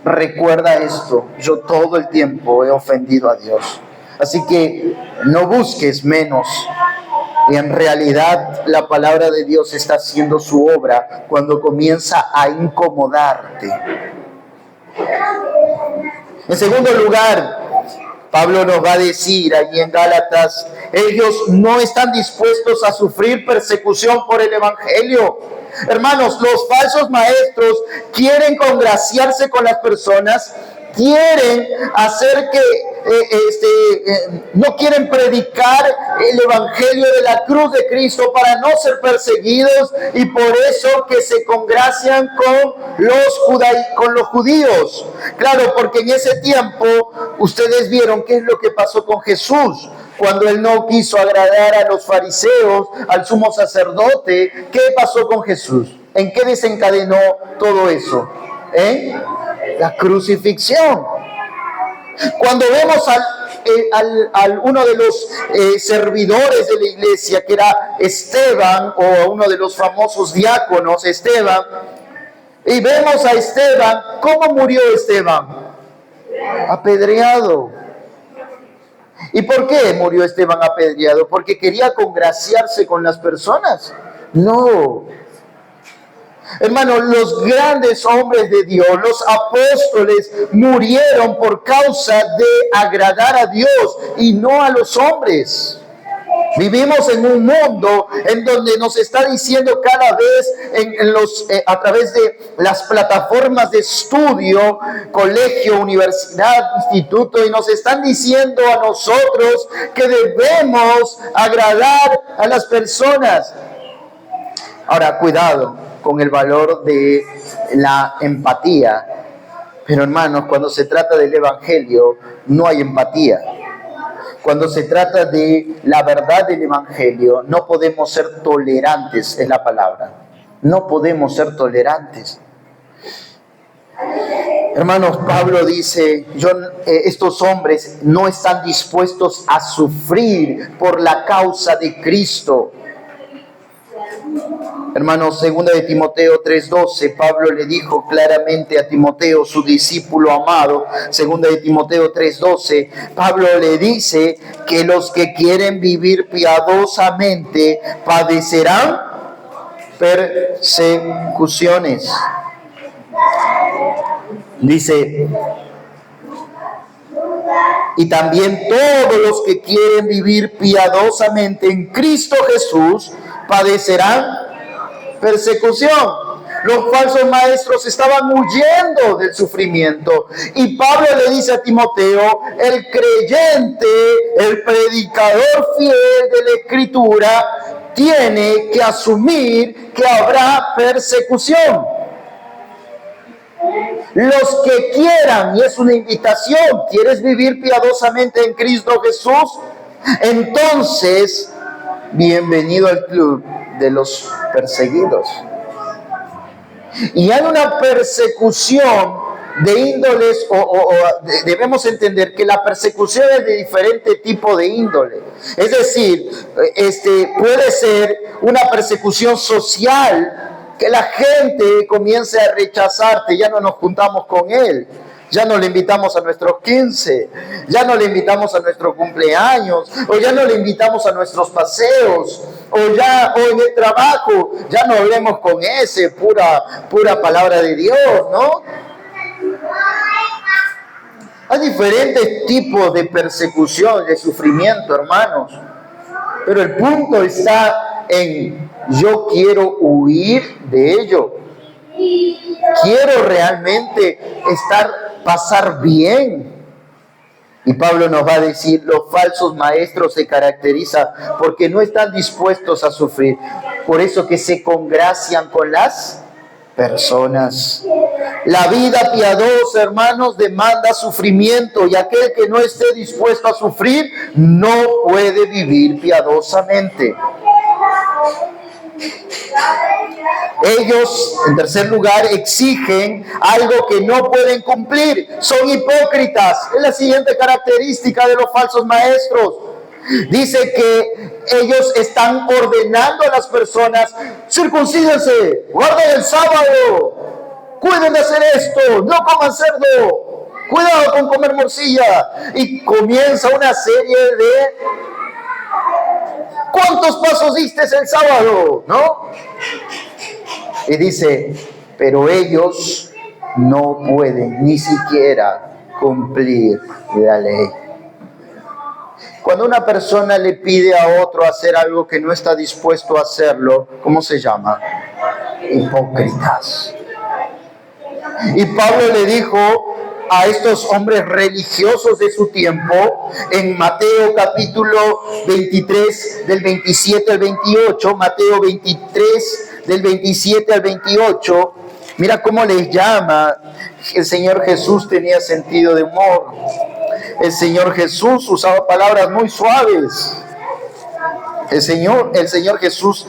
recuerda esto, yo todo el tiempo he ofendido a Dios. Así que no busques menos. Y en realidad la palabra de Dios está haciendo su obra cuando comienza a incomodarte. En segundo lugar, Pablo nos va a decir ahí en Gálatas, ellos no están dispuestos a sufrir persecución por el Evangelio. Hermanos, los falsos maestros quieren congraciarse con las personas, quieren hacer que no quieren predicar el evangelio de la cruz de Cristo para no ser perseguidos, y por eso que se congracian con los judíos. Claro, porque en ese tiempo ustedes vieron qué es lo que pasó con Jesús. Cuando él no quiso agradar a los fariseos, al sumo sacerdote, ¿qué pasó con Jesús? ¿En qué desencadenó todo eso? La crucifixión. Cuando vemos al uno de los servidores de la iglesia, que era Esteban, o uno de los famosos diáconos, Esteban, y vemos a Esteban, ¿cómo murió Esteban? Apedreado. ¿Y por qué murió Esteban apedreado? ¿Porque quería congraciarse con las personas? No. Hermanos, los grandes hombres de Dios, los apóstoles, murieron por causa de agradar a Dios y no a los hombres. Vivimos en un mundo en donde nos está diciendo cada vez a través de las plataformas de estudio, colegio, universidad, instituto, y nos están diciendo a nosotros que debemos agradar a las personas. Ahora, cuidado con el valor de la empatía. Pero hermanos, cuando se trata del evangelio, no hay empatía. Cuando se trata de la verdad del evangelio, no podemos ser tolerantes, es la palabra. No podemos ser tolerantes. Hermanos, Pablo dice, estos hombres no están dispuestos a sufrir por la causa de Cristo. Hermanos, 2 de Timoteo 3:12, Pablo le dijo claramente a Timoteo, su discípulo amado. 2 de Timoteo 3:12, Pablo le dice que los que quieren vivir piadosamente padecerán persecuciones. Dice, y también todos los que quieren vivir piadosamente en Cristo Jesús padecerán persecución. Los falsos maestros estaban huyendo del sufrimiento, y Pablo le dice a Timoteo, el creyente, el predicador fiel de la Escritura, tiene que asumir que habrá persecución. Los que quieran, y es una invitación, ¿quieres vivir piadosamente en Cristo Jesús? Entonces, bienvenido al club de los perseguidos. Y hay una persecución de índoles, debemos entender que la persecución es de diferente tipo de índole. Es decir, puede ser una persecución social, que la gente comience a rechazarte, ya no nos juntamos con él, ya no le invitamos a nuestros 15, ya no le invitamos a nuestros cumpleaños, o ya no le invitamos a nuestros paseos, o en el trabajo, ya no hablemos con ese, pura palabra de Dios, ¿no? Hay diferentes tipos de persecución, de sufrimiento, hermanos, pero el punto está en: yo quiero huir de ello. Quiero realmente pasar bien. Y Pablo nos va a decir, los falsos maestros se caracterizan porque no están dispuestos a sufrir. Por eso que se congracian con las personas. La vida piadosa, hermanos, demanda sufrimiento, y aquel que no esté dispuesto a sufrir no puede vivir piadosamente. Ellos, en tercer lugar, exigen algo que no pueden cumplir. Son hipócritas. Es la siguiente característica de los falsos maestros. Dice que ellos están ordenando a las personas: circuncídense, guarden el sábado, cuiden de hacer esto, no coman cerdo, cuidado con comer morcilla. Y comienza una serie de: ¿cuántos pasos diste el sábado? ¿No? Y dice, pero ellos no pueden ni siquiera cumplir la ley. Cuando una persona le pide a otro hacer algo que no está dispuesto a hacerlo, ¿cómo se llama? Hipócritas. Y Pablo le dijo a estos hombres religiosos de su tiempo en Mateo capítulo 23 del 27 al 28, Mateo 23 del 27 al 28, mira cómo les llama. El Señor Jesús tenía sentido de humor. El Señor Jesús usaba palabras muy suaves. El Señor Jesús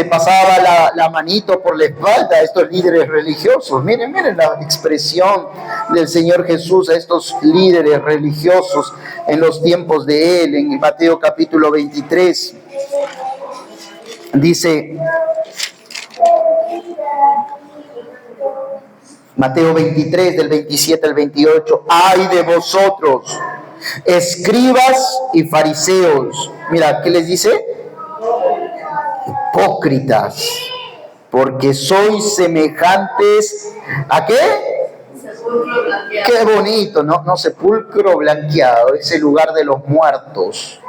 pasaba la manito por la espalda a estos líderes religiosos. Miren la expresión del Señor Jesús a estos líderes religiosos en los tiempos de Él, en Mateo capítulo 23. Dice, Mateo 23, del 27 al 28, ¡ay de vosotros, escribas y fariseos! Mira, ¿qué les dice? Hipócritas, porque sois semejantes ¿a qué? Sepulcro blanqueado. Qué bonito, ¿no? Sepulcro blanqueado, ese lugar de los muertos.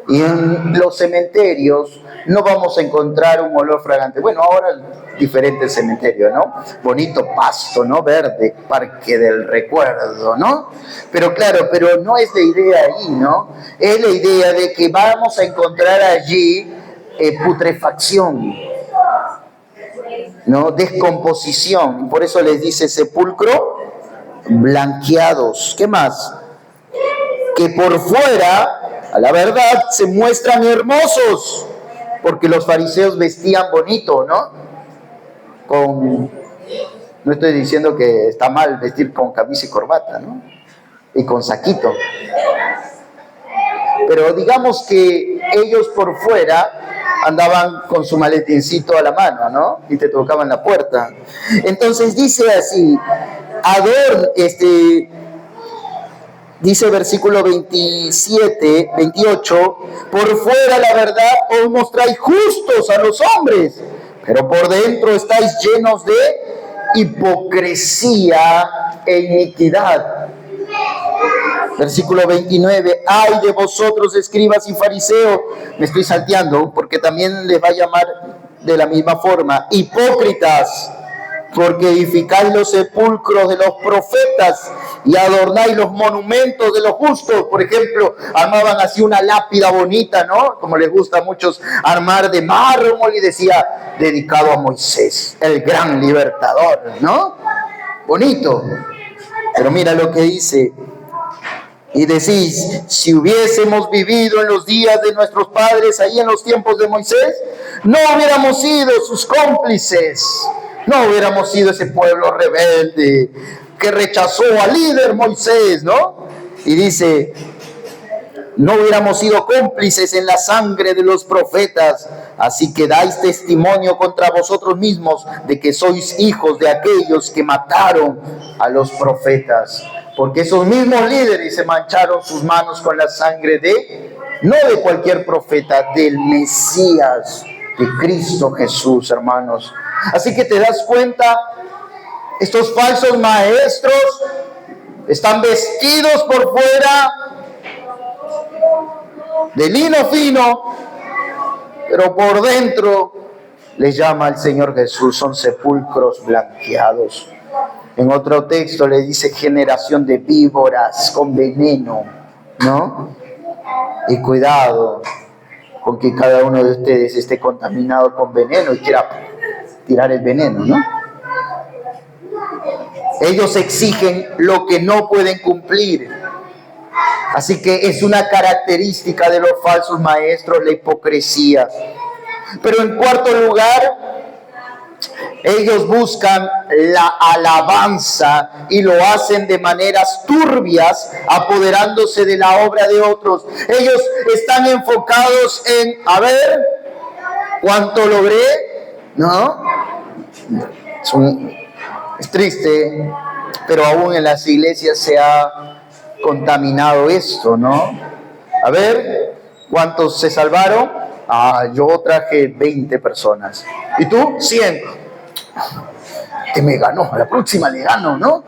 Y en los cementerios no vamos a encontrar un olor fragante. Bueno, ahora diferente cementerio, ¿no? Bonito pasto, ¿no? Verde, parque del recuerdo, ¿no? Pero claro, pero no es la idea ahí, ¿no? Es la idea de que vamos a encontrar allí putrefacción, ¿no? Descomposición. Por eso les dice sepulcro blanqueados. ¿Qué más? Que por fuera, a la verdad, se muestran hermosos, porque los fariseos vestían bonito, ¿no? No estoy diciendo que está mal vestir con camisa y corbata, ¿no? Y con saquito. Pero digamos que ellos por fuera andaban con su maletincito a la mano, ¿no? Y te tocaban la puerta. Entonces dice así, dice versículo 28, por fuera la verdad os mostráis justos a los hombres, pero por dentro estáis llenos de hipocresía e iniquidad. Versículo 29, ¡ay de vosotros, escribas y fariseos! Me estoy salteando porque también les va a llamar de la misma forma, hipócritas, porque edificáis los sepulcros de los profetas y adornáis los monumentos de los justos. Por ejemplo, armaban así una lápida bonita, ¿no? Como les gusta a muchos armar de mármol, y decía, dedicado a Moisés, el gran libertador, ¿no? Bonito. Pero mira lo que dice. Y decís, si hubiésemos vivido en los días de nuestros padres, ahí en los tiempos de Moisés, no hubiéramos sido sus cómplices. No hubiéramos sido ese pueblo rebelde que rechazó al líder Moisés, ¿no? Y dice, no hubiéramos sido cómplices en la sangre de los profetas, así que dais testimonio contra vosotros mismos de que sois hijos de aquellos que mataron a los profetas. Porque esos mismos líderes se mancharon sus manos con la sangre no de cualquier profeta, del Mesías, de Cristo Jesús, hermanos. Así que te das cuenta, estos falsos maestros están vestidos por fuera de lino fino, pero por dentro les llama el Señor Jesús, son sepulcros blanqueados. En otro texto le dice generación de víboras con veneno, ¿no? Y cuidado con que cada uno de ustedes esté contaminado con veneno y quiera tirar el veneno, ¿no? Ellos exigen lo que no pueden cumplir. Así que es una característica de los falsos maestros la hipocresía. Pero en cuarto lugar, ellos buscan la alabanza y lo hacen de maneras turbias, apoderándose de la obra de otros. Ellos están enfocados en, a ver, ¿cuánto logré? ¿No? Es triste, pero aún en las iglesias se ha contaminado esto, ¿no? A ver, ¿cuántos se salvaron? Yo traje 20 personas. ¿Y tú? 100. Que me ganó, a la próxima le gano, ¿no?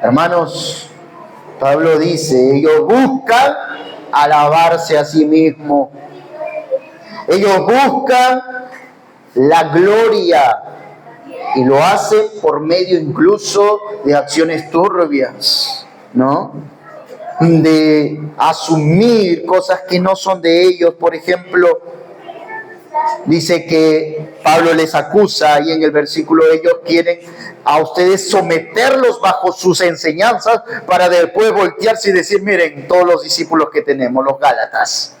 Hermanos, Pablo dice, ellos buscan alabarse a sí mismos. Ellos buscan la gloria y lo hacen por medio incluso de acciones turbias, ¿no? De asumir cosas que no son de ellos. Por ejemplo, dice que Pablo les acusa y en el versículo ellos quieren a ustedes someterlos bajo sus enseñanzas para después voltearse y decir, miren, todos los discípulos que tenemos, los Gálatas.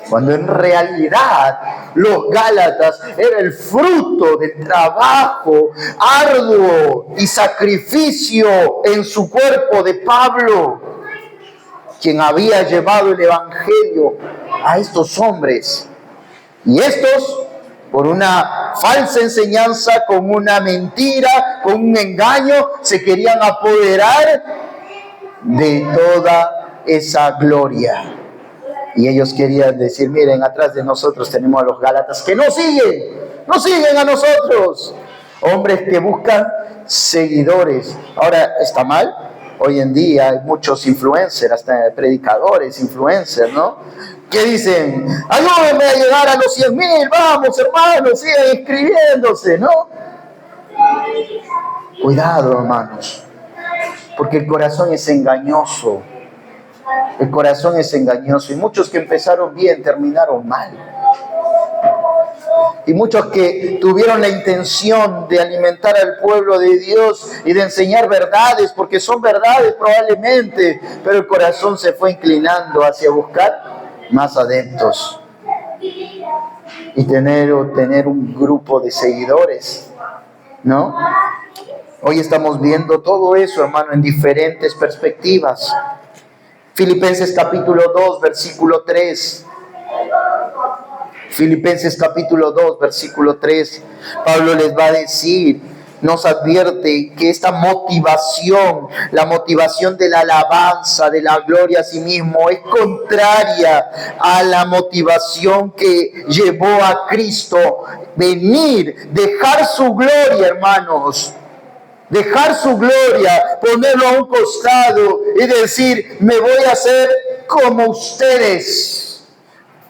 Cuando en realidad los Gálatas era el fruto del trabajo arduo y sacrificio en su cuerpo de Pablo, quien había llevado el evangelio a estos hombres. Y estos, por una falsa enseñanza, con una mentira, con un engaño, se querían apoderar de toda esa gloria. Y ellos querían decir, miren, atrás de nosotros tenemos a los Gálatas que nos siguen a nosotros. Hombres que buscan seguidores. Ahora, ¿está mal? Hoy en día hay muchos influencers, hasta predicadores, influencers, ¿no? Que dicen, ayúdenme a llegar a los 100,000, vamos hermanos, sigan inscribiéndose, ¿no? Cuidado, hermanos, porque el corazón es engañoso. El corazón es engañoso y muchos que empezaron bien terminaron mal. Y muchos que tuvieron la intención de alimentar al pueblo de Dios y de enseñar verdades, porque son verdades probablemente, pero el corazón se fue inclinando hacia buscar más adeptos y tener un grupo de seguidores, ¿no? Hoy estamos viendo todo eso, hermano, en diferentes perspectivas. Filipenses capítulo 2, versículo 3. Filipenses capítulo 2, versículo 3. Pablo les va a decir, nos advierte que esta motivación, la motivación de la alabanza, de la gloria a sí mismo, es contraria a la motivación que llevó a Cristo venir, dejar su gloria, hermanos. Dejar su gloria, ponerlo a un costado y decir, me voy a hacer como ustedes.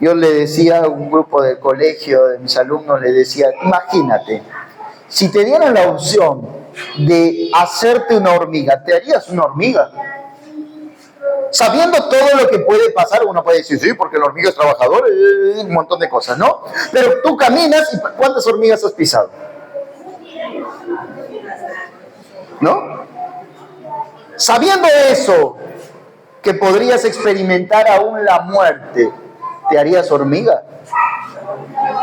Yo le decía a un grupo del colegio, de mis alumnos, le decía, imagínate, si te dieran la opción de hacerte una hormiga, ¿te harías una hormiga? Sabiendo todo lo que puede pasar, uno puede decir, sí, porque la hormiga es trabajadora, un montón de cosas, ¿no? Pero tú caminas y ¿cuántas hormigas has pisado? ¿No? Sabiendo eso, que podrías experimentar aún la muerte, ¿te harías hormiga?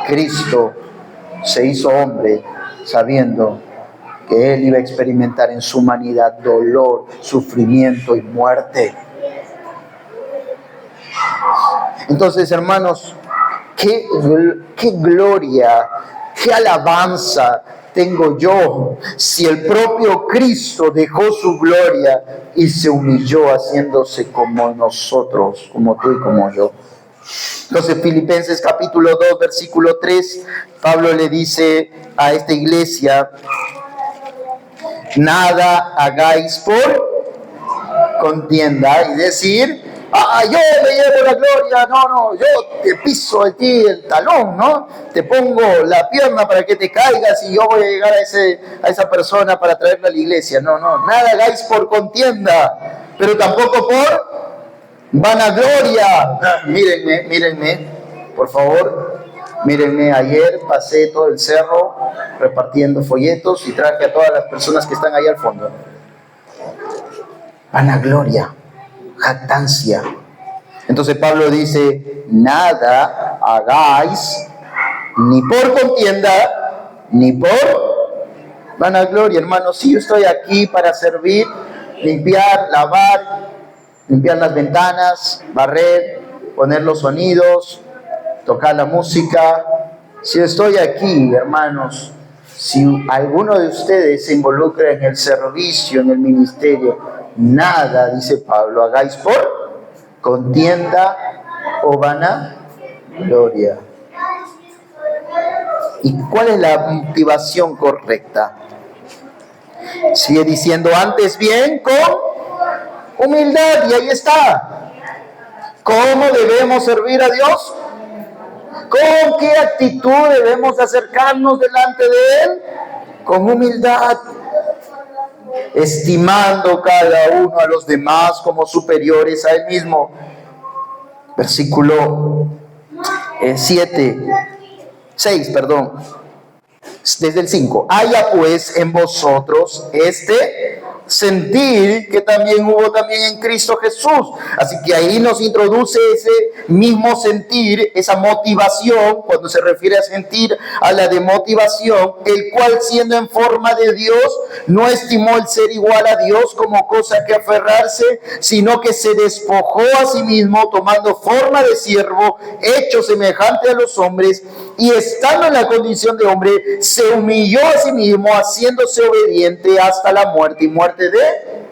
Cristo se hizo hombre sabiendo que Él iba a experimentar en su humanidad dolor, sufrimiento y muerte. Entonces, hermanos, qué gloria, qué alabanza tengo yo si el propio Cristo dejó su gloria y se humilló haciéndose como nosotros, como tú y como yo. Entonces, Filipenses capítulo 2, versículo 3, Pablo le dice a esta iglesia, nada hagáis por contienda, y decir, yo me llevo la gloria, no, yo te piso de ti el talón, ¿no? Te pongo la pierna para que te caigas y yo voy a llegar a esa persona para traerla a la iglesia. No, nada hagáis por contienda, pero tampoco por vanagloria. Mírenme, por favor, mírenme, ayer pasé todo el cerro repartiendo folletos y traje a todas las personas que están ahí al fondo. Vanagloria, jactancia. Entonces Pablo dice, nada hagáis ni por contienda, ni por vanagloria. Hermanos, sí, yo estoy aquí para servir, limpiar, lavar, limpiar las ventanas, barrer, poner los sonidos, tocar la música. Si estoy aquí, hermanos, si alguno de ustedes se involucra en el servicio, en el ministerio, nada, dice Pablo, hagáis por contienda o vanagloria. ¿Y cuál es la motivación correcta? Sigue diciendo, antes bien con Humildad, y ahí está. ¿Cómo debemos servir a Dios? ¿Con qué actitud debemos acercarnos delante de Él? Con humildad, estimando cada uno a los demás como superiores a Él mismo. Versículo 6, desde el 5. Haya pues en vosotros este sentir que también hubo también en Cristo Jesús. Así que ahí nos introduce ese mismo sentir, esa motivación, cuando se refiere a sentir, a la de motivación, el cual siendo en forma de Dios, no estimó el ser igual a Dios como cosa que aferrarse, sino que se despojó a sí mismo, tomando forma de siervo, hecho semejante a los hombres, y estando en la condición de hombre, se humilló a sí mismo, haciéndose obediente hasta la muerte y muerte de...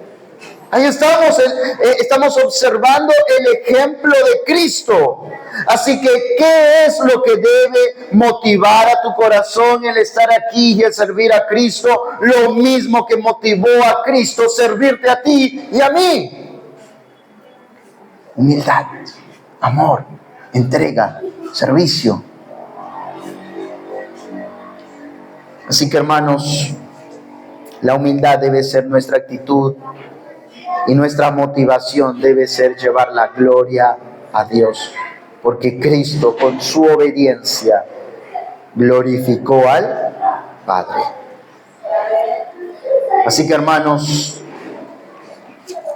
Ahí estamos observando el ejemplo de Cristo. Así que, ¿qué es lo que debe motivar a tu corazón el estar aquí y el servir a Cristo? Lo mismo que motivó a Cristo servirte a ti y a mí. Humildad, amor, entrega, servicio. Así que, hermanos, la humildad debe ser nuestra actitud y nuestra motivación debe ser llevar la gloria a Dios, porque Cristo con su obediencia glorificó al Padre. Así que, hermanos,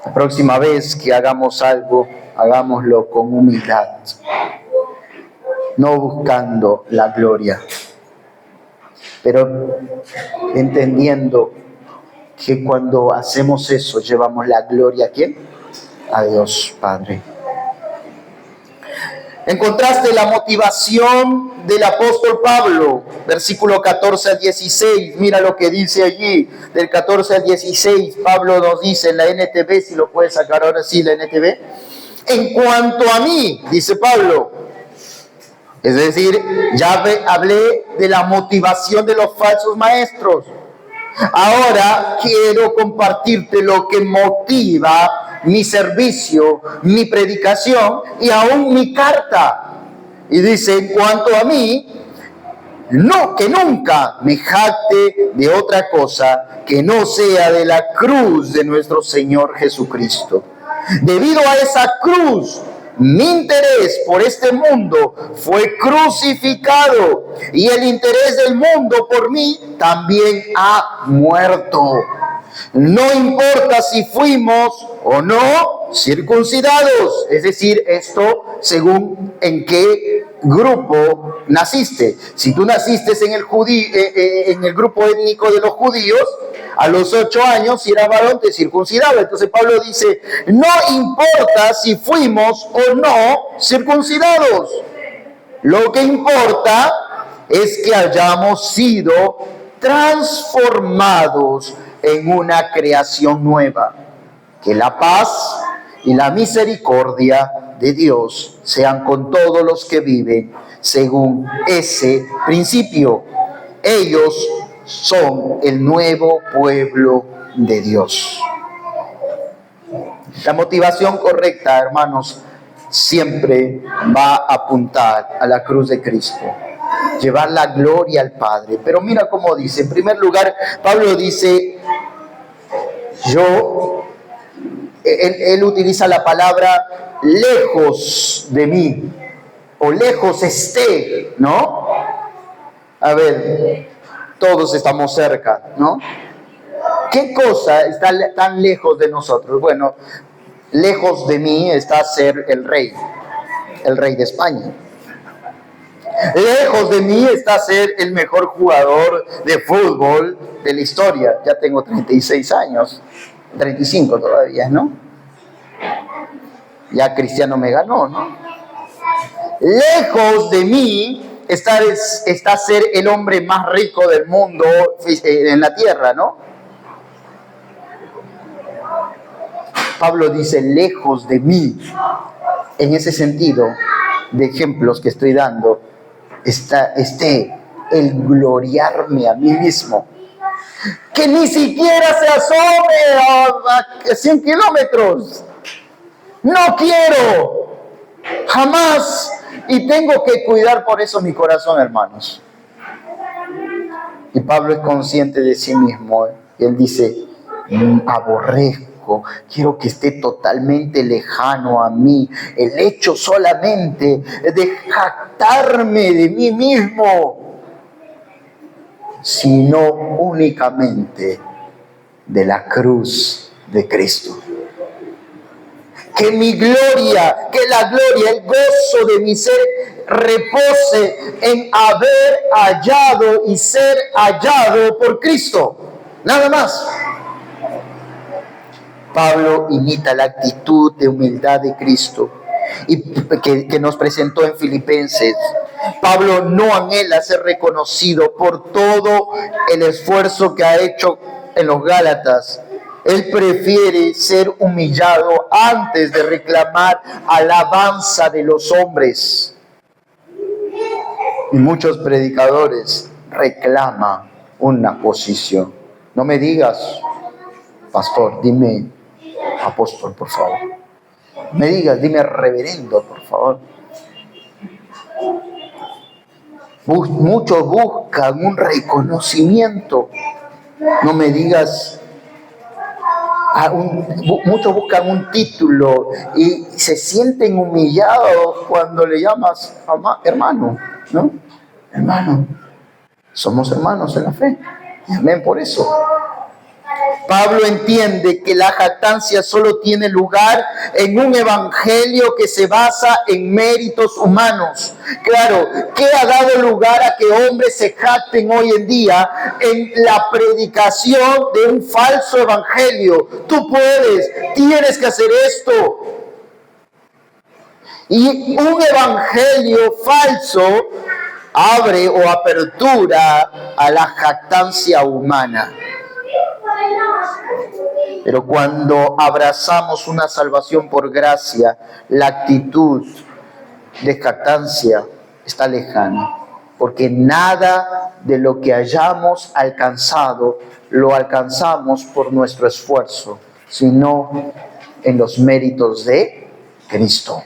la próxima vez que hagamos algo, hagámoslo con humildad, no buscando la gloria, pero entendiendo que cuando hacemos eso, llevamos la gloria ¿a quién? A Dios Padre. Encontraste la motivación del apóstol Pablo, versículo 14 al 16. Mira lo que dice allí, del 14 al 16. Pablo nos dice en la NTV, si lo puedes sacar ahora sí, la NTV. En cuanto a mí, dice Pablo, es decir, ya hablé de la motivación de los falsos maestros. Ahora quiero compartirte lo que motiva mi servicio, mi predicación y aún mi carta. Y dice, en cuanto a mí, no, que nunca me jacte de otra cosa que no sea de la cruz de nuestro Señor Jesucristo. Debido a esa cruz, mi interés por este mundo fue crucificado y el interés del mundo por mí también ha muerto. No importa si fuimos o no circuncidados, es decir, esto según en qué grupo naciste. Si tú naciste en el grupo étnico de los judíos, a los 8 años, si eras varón, te circuncidaba. Entonces Pablo dice, no importa si fuimos o no circuncidados. Lo que importa es que hayamos sido transformados en una creación nueva. Que la paz y la misericordia de Dios sean con todos los que viven según ese principio. Ellos son el nuevo pueblo de Dios. La motivación correcta, hermanos, siempre va a apuntar a la cruz de Cristo, llevar la gloria al Padre. Pero mira cómo dice, en primer lugar, Pablo dice, él utiliza la palabra lejos de mí, o lejos esté, ¿no? A ver, todos estamos cerca, ¿no? ¿Qué cosa está tan lejos de nosotros? Bueno, lejos de mí está ser el rey de España. Lejos de mí está ser el mejor jugador de fútbol de la historia. Ya tengo 36 años, 35 todavía, ¿no? Ya Cristiano me ganó, ¿no? Lejos de mí está ser el hombre más rico del mundo en la tierra, ¿no? Pablo dice, lejos de mí. En ese sentido de ejemplos que estoy dando, esté el gloriarme a mí mismo. que ni siquiera se asome a 100 kilómetros. No quiero, jamás. Y tengo que cuidar por eso mi corazón, hermanos. Y Pablo es consciente de sí mismo. Y él dice, aborrezco, quiero que esté totalmente lejano a mí. El hecho solamente de jactarme de mí mismo, sino únicamente de la cruz de Cristo. Que mi gloria, que la gloria, el gozo de mi ser repose en haber hallado y ser hallado por Cristo. Nada más. Pablo imita la actitud de humildad de Cristo y que nos presentó en Filipenses. Pablo no anhela ser reconocido por todo el esfuerzo que ha hecho en los Gálatas. Él prefiere ser humillado antes de reclamar alabanza de los hombres. Y muchos predicadores reclaman una posición. No me digas, pastor, dime apóstol, por favor. Me digas, dime reverendo, por favor. Muchos buscan un reconocimiento. No me digas, muchos buscan un título y se sienten humillados cuando le llamas hermano, ¿no? Hermano, somos hermanos en la fe. Amén por eso. Pablo entiende que la jactancia solo tiene lugar en un evangelio que se basa en méritos humanos. Claro, ¿qué ha dado lugar a que hombres se jacten hoy en día? En la predicación de un falso evangelio. Tú puedes, tienes que hacer esto. Y un evangelio falso abre o apertura a la jactancia humana. Pero cuando abrazamos una salvación por gracia, la actitud de jactancia está lejana, porque nada de lo que hayamos alcanzado lo alcanzamos por nuestro esfuerzo, sino en los méritos de Cristo.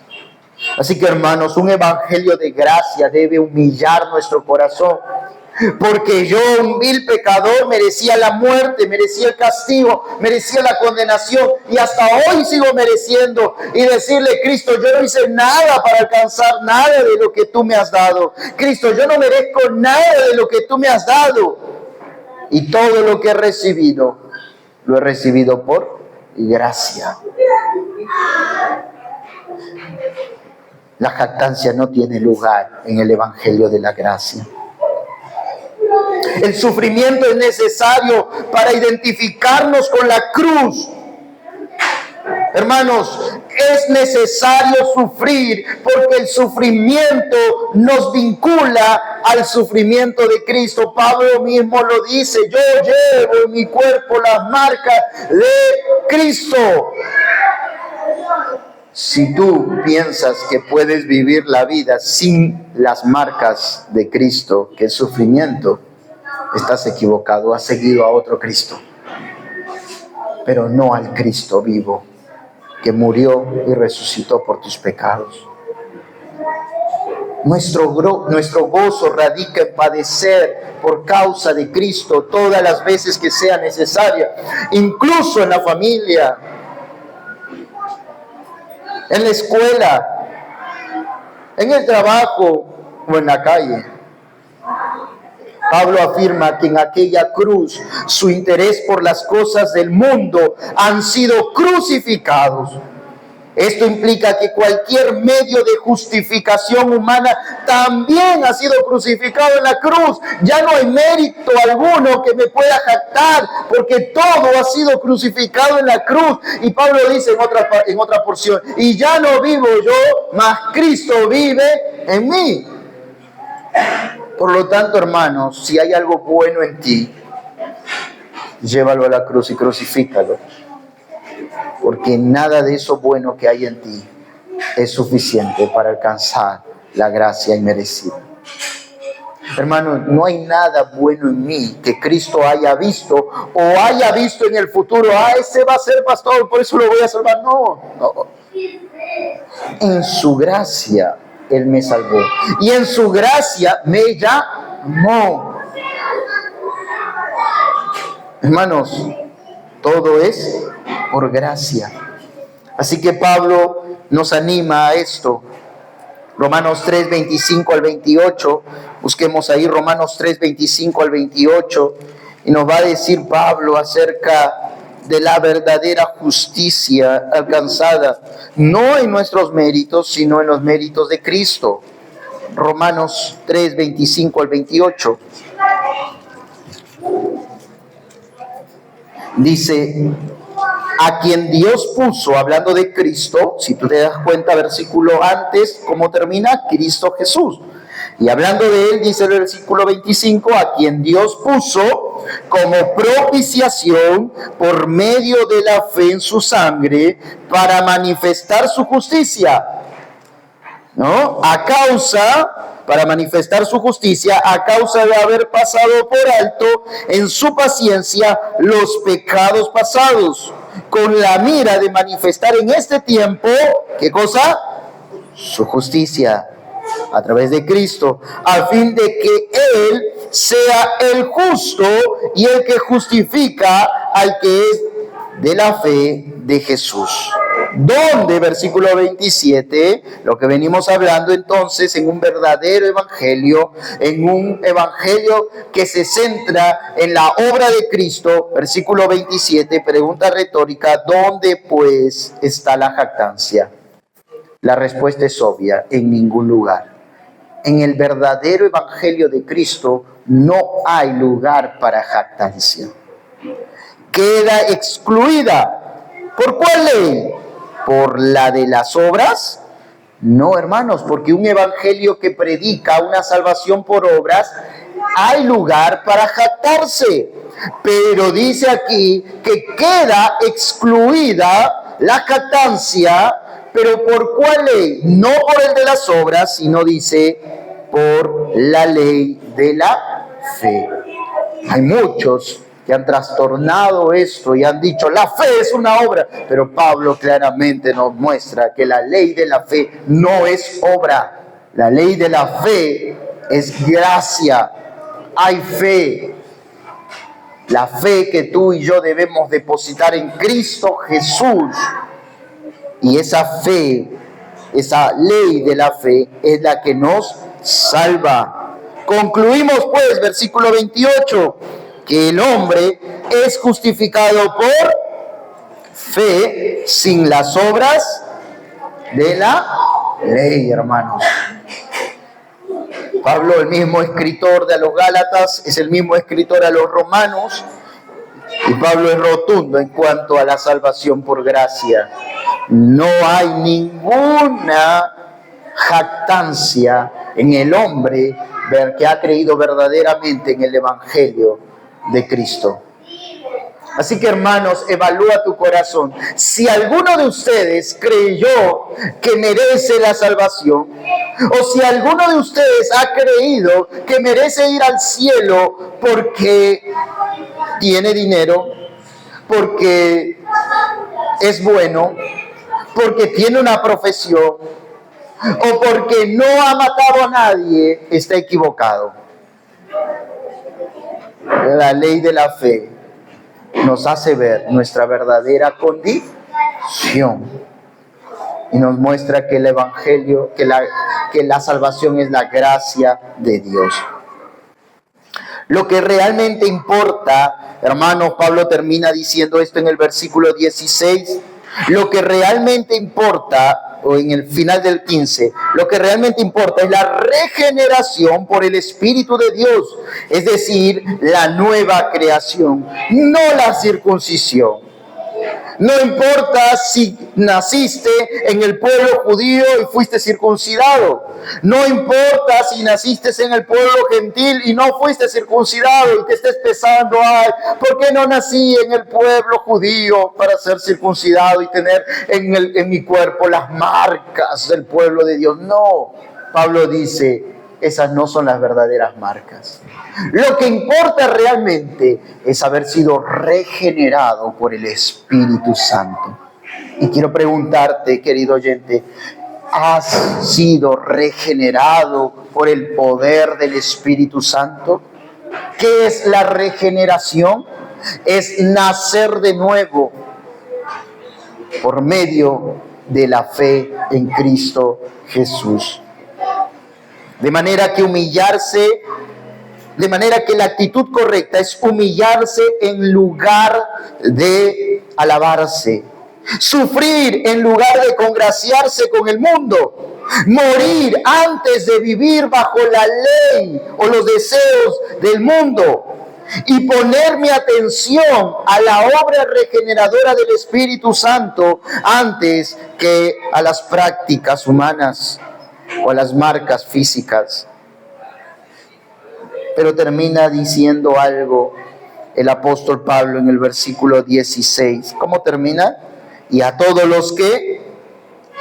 Así que, hermanos, un evangelio de gracia debe humillar nuestro corazón. Porque yo, un vil pecador, merecía la muerte, merecía el castigo, merecía la condenación y hasta hoy sigo mereciendo. Y decirle, Cristo, yo no hice nada para alcanzar nada de lo que tú me has dado. Cristo, yo no merezco nada de lo que tú me has dado. Y todo lo que he recibido, lo he recibido por gracia. La jactancia no tiene lugar en el evangelio de la gracia. El sufrimiento es necesario para identificarnos con la cruz. Hermanos, es necesario sufrir porque el sufrimiento nos vincula al sufrimiento de Cristo. Pablo mismo lo dice, yo llevo en mi cuerpo las marcas de Cristo. Si tú piensas que puedes vivir la vida sin las marcas de Cristo, que es sufrimiento, estás equivocado, has seguido a otro Cristo, pero no al Cristo vivo, que murió y resucitó por tus pecados. Nuestro gozo radica en padecer por causa de Cristo todas las veces que sea necesaria, incluso en la familia, en la escuela, en el trabajo o en la calle. Pablo afirma que en aquella cruz su interés por las cosas del mundo han sido crucificados. Esto implica que cualquier medio de justificación humana también ha sido crucificado en la cruz. Ya no hay mérito alguno que me pueda jactar, porque todo ha sido crucificado en la cruz. Y Pablo dice en otra porción, y ya no vivo yo, mas Cristo vive en mí. Por lo tanto, hermanos, si hay algo bueno en ti, llévalo a la cruz y crucifícalo. Porque nada de eso bueno que hay en ti es suficiente para alcanzar la gracia inmerecida. Hermano, no hay nada bueno en mí que Cristo haya visto o haya visto en el futuro. Ese va a ser pastor, por eso lo voy a salvar. No, no. En su gracia Él me salvó. Y en su gracia me llamó. Hermanos, todo es por gracia. Así que Pablo nos anima a esto. Romanos 3, 25 al 28. Busquemos ahí Romanos 3, 25 al 28. Y nos va a decir Pablo acerca de la verdadera justicia alcanzada, no en nuestros méritos, sino en los méritos de Cristo. Romanos 3, 25 al 28. Dice: a quien Dios puso, hablando de Cristo, si tú te das cuenta, versículo antes, ¿cómo termina? Cristo Jesús. Y hablando de Él, dice el versículo 25, a quien Dios puso como propiciación por medio de la fe en su sangre para manifestar su justicia. ¿No? Para manifestar su justicia, a causa de haber pasado por alto en su paciencia los pecados pasados, con la mira de manifestar en este tiempo, ¿qué cosa? Su justicia, a través de Cristo, a fin de que Él sea el justo y el que justifica al que es de la fe de Jesús. Donde, versículo 27, lo que venimos hablando entonces en un verdadero evangelio, en un evangelio que se centra en la obra de Cristo. Versículo 27, pregunta retórica: ¿dónde pues está la jactancia? La respuesta es obvia: en ningún lugar. En el verdadero evangelio de Cristo no hay lugar para jactancia. Queda excluida. ¿Por cuál ley? ¿Por la de las obras? No, hermanos, porque un evangelio que predica una salvación por obras, hay lugar para jactarse. Pero dice aquí que queda excluida la jactancia. ¿Pero por cuál ley? No por el de las obras, sino dice por la ley de la fe. Hay muchos que han trastornado esto y han dicho: la fe es una obra. Pero Pablo claramente nos muestra que la ley de la fe no es obra. La ley de la fe es gracia. Hay fe. La fe que tú y yo debemos depositar en Cristo Jesús. Y esa fe, esa ley de la fe es la que nos salva. Concluimos pues, versículo 28, que el hombre es justificado por fe sin las obras de la ley, hermanos. Pablo, el mismo escritor de los Gálatas, es el mismo escritor a los Romanos, y Pablo es rotundo en cuanto a la salvación por gracia. No hay ninguna jactancia en el hombre que ha creído verdaderamente en el evangelio de Cristo. Así que, hermanos, evalúa tu corazón. Si alguno de ustedes creyó que merece la salvación, o si alguno de ustedes ha creído que merece ir al cielo porque tiene dinero, porque es bueno, porque tiene una profesión, o porque no ha matado a nadie, está equivocado. La ley de la fe nos hace ver nuestra verdadera condición y nos muestra que el evangelio, que la salvación es la gracia de Dios. Lo que realmente importa, hermanos, Pablo termina diciendo esto en el versículo 16. Lo que realmente importa, o en el final del 15, lo que realmente importa es la regeneración por el Espíritu de Dios, es decir, la nueva creación, no la circuncisión. No importa si naciste en el pueblo judío y fuiste circuncidado. No importa si naciste en el pueblo gentil y no fuiste circuncidado y te estés pensando: ay, ¿por qué no nací en el pueblo judío para ser circuncidado y tener en mi cuerpo las marcas del pueblo de Dios? No, Pablo dice: esas no son las verdaderas marcas. Lo que importa realmente es haber sido regenerado por el Espíritu Santo. Y quiero preguntarte, querido oyente, ¿has sido regenerado por el poder del Espíritu Santo? ¿Qué es la regeneración? Es nacer de nuevo por medio de la fe en Cristo Jesús. De manera que la actitud correcta es humillarse en lugar de alabarse. Sufrir en lugar de congraciarse con el mundo. Morir antes de vivir bajo la ley o los deseos del mundo. Y poner mi atención a la obra regeneradora del Espíritu Santo antes que a las prácticas humanas o a las marcas físicas. Pero termina diciendo algo el apóstol Pablo en el versículo 16. ¿Cómo termina? Y a todos los que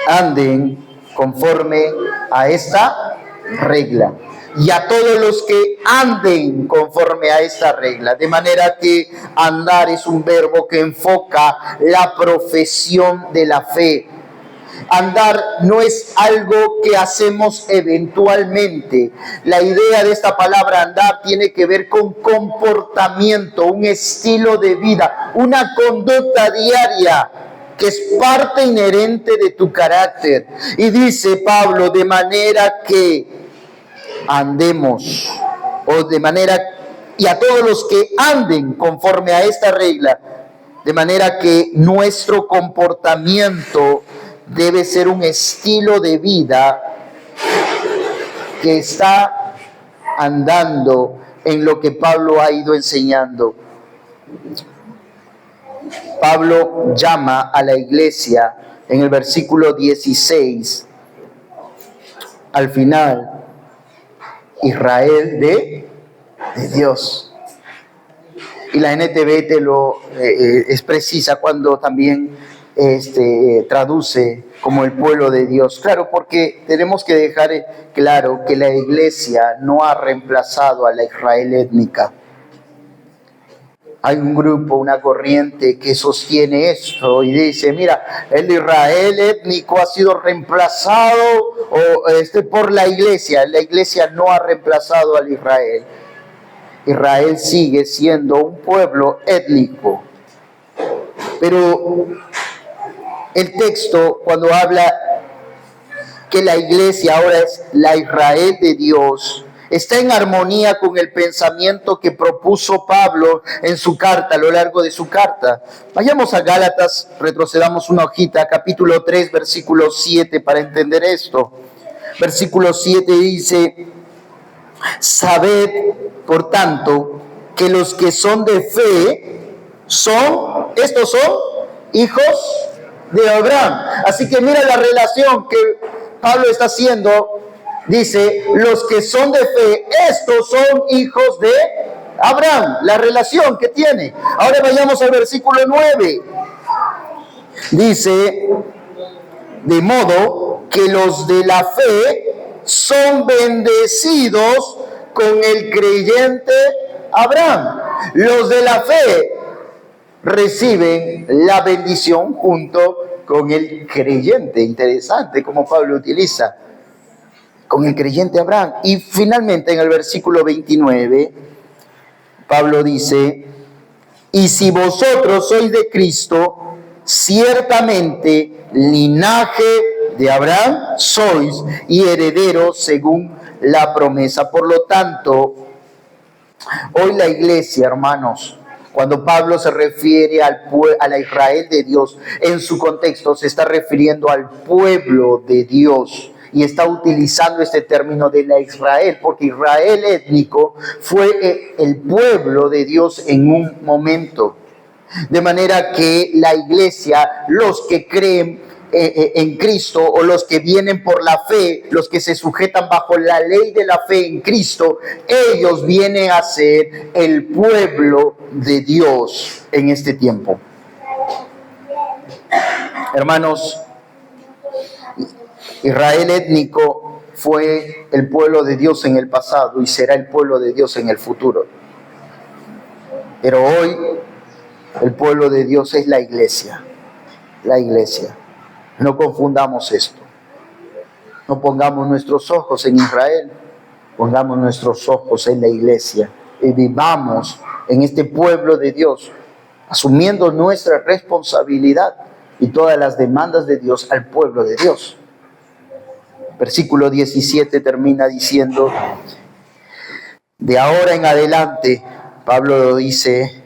anden conforme a esta regla. Y a todos los que anden conforme a esta regla. De manera que andar es un verbo que enfoca la profesión de la fe. Andar no es algo que hacemos eventualmente. La idea de esta palabra andar tiene que ver con comportamiento, un estilo de vida, una conducta diaria que es parte inherente de tu carácter. Y dice Pablo, de manera que andemos, y a todos los que anden conforme a esta regla, de manera que nuestro comportamiento debe ser un estilo de vida que está andando en lo que Pablo ha ido enseñando. Pablo llama a la iglesia en el versículo 16, al final, Israel de Dios. Y la NTV es precisa cuando también traduce como el pueblo de Dios. Claro, porque tenemos que dejar claro que la iglesia no ha reemplazado a la Israel étnica. Hay un grupo, una corriente que sostiene esto y dice, mira, el Israel étnico ha sido reemplazado por la iglesia. La iglesia no ha reemplazado al Israel. Israel sigue siendo un pueblo étnico. Pero el texto, cuando habla que la iglesia ahora es la Israel de Dios, está en armonía con el pensamiento que propuso Pablo en su carta, a lo largo de su carta. Vayamos a Gálatas, retrocedamos una hojita, capítulo 3, versículo 7, para entender esto. Versículo 7 dice, sabed, por tanto, que los que son de fe estos son hijos de Abraham. Así que mira la relación que Pablo está haciendo. Dice, los que son de fe, estos son hijos de Abraham. La relación que tiene. Ahora vayamos al versículo 9. Dice, de modo que los de la fe son bendecidos con el creyente Abraham. Los de la fe reciben la bendición junto con el creyente. Interesante como Pablo utiliza. Con el creyente Abraham. Y finalmente en el versículo 29, Pablo dice, y si vosotros sois de Cristo, ciertamente linaje de Abraham sois y herederos según la promesa. Por lo tanto, hoy la iglesia, hermanos, cuando Pablo se refiere a la Israel de Dios, en su contexto se está refiriendo al pueblo de Dios. Y está utilizando este término de la Israel, porque Israel étnico fue el pueblo de Dios en un momento. De manera que la iglesia, los que creen en Cristo o los que vienen por la fe, los que se sujetan bajo la ley de la fe en Cristo, ellos vienen a ser el pueblo de Dios en este tiempo. Hermanos, Israel étnico fue el pueblo de Dios en el pasado y será el pueblo de Dios en el futuro. Pero hoy el pueblo de Dios es la iglesia. La iglesia. No confundamos esto. No pongamos nuestros ojos en Israel. Pongamos nuestros ojos en la iglesia. Y vivamos en este pueblo de Dios, asumiendo nuestra responsabilidad y todas las demandas de Dios al pueblo de Dios. Versículo 17 termina diciendo, de ahora en adelante, Pablo lo dice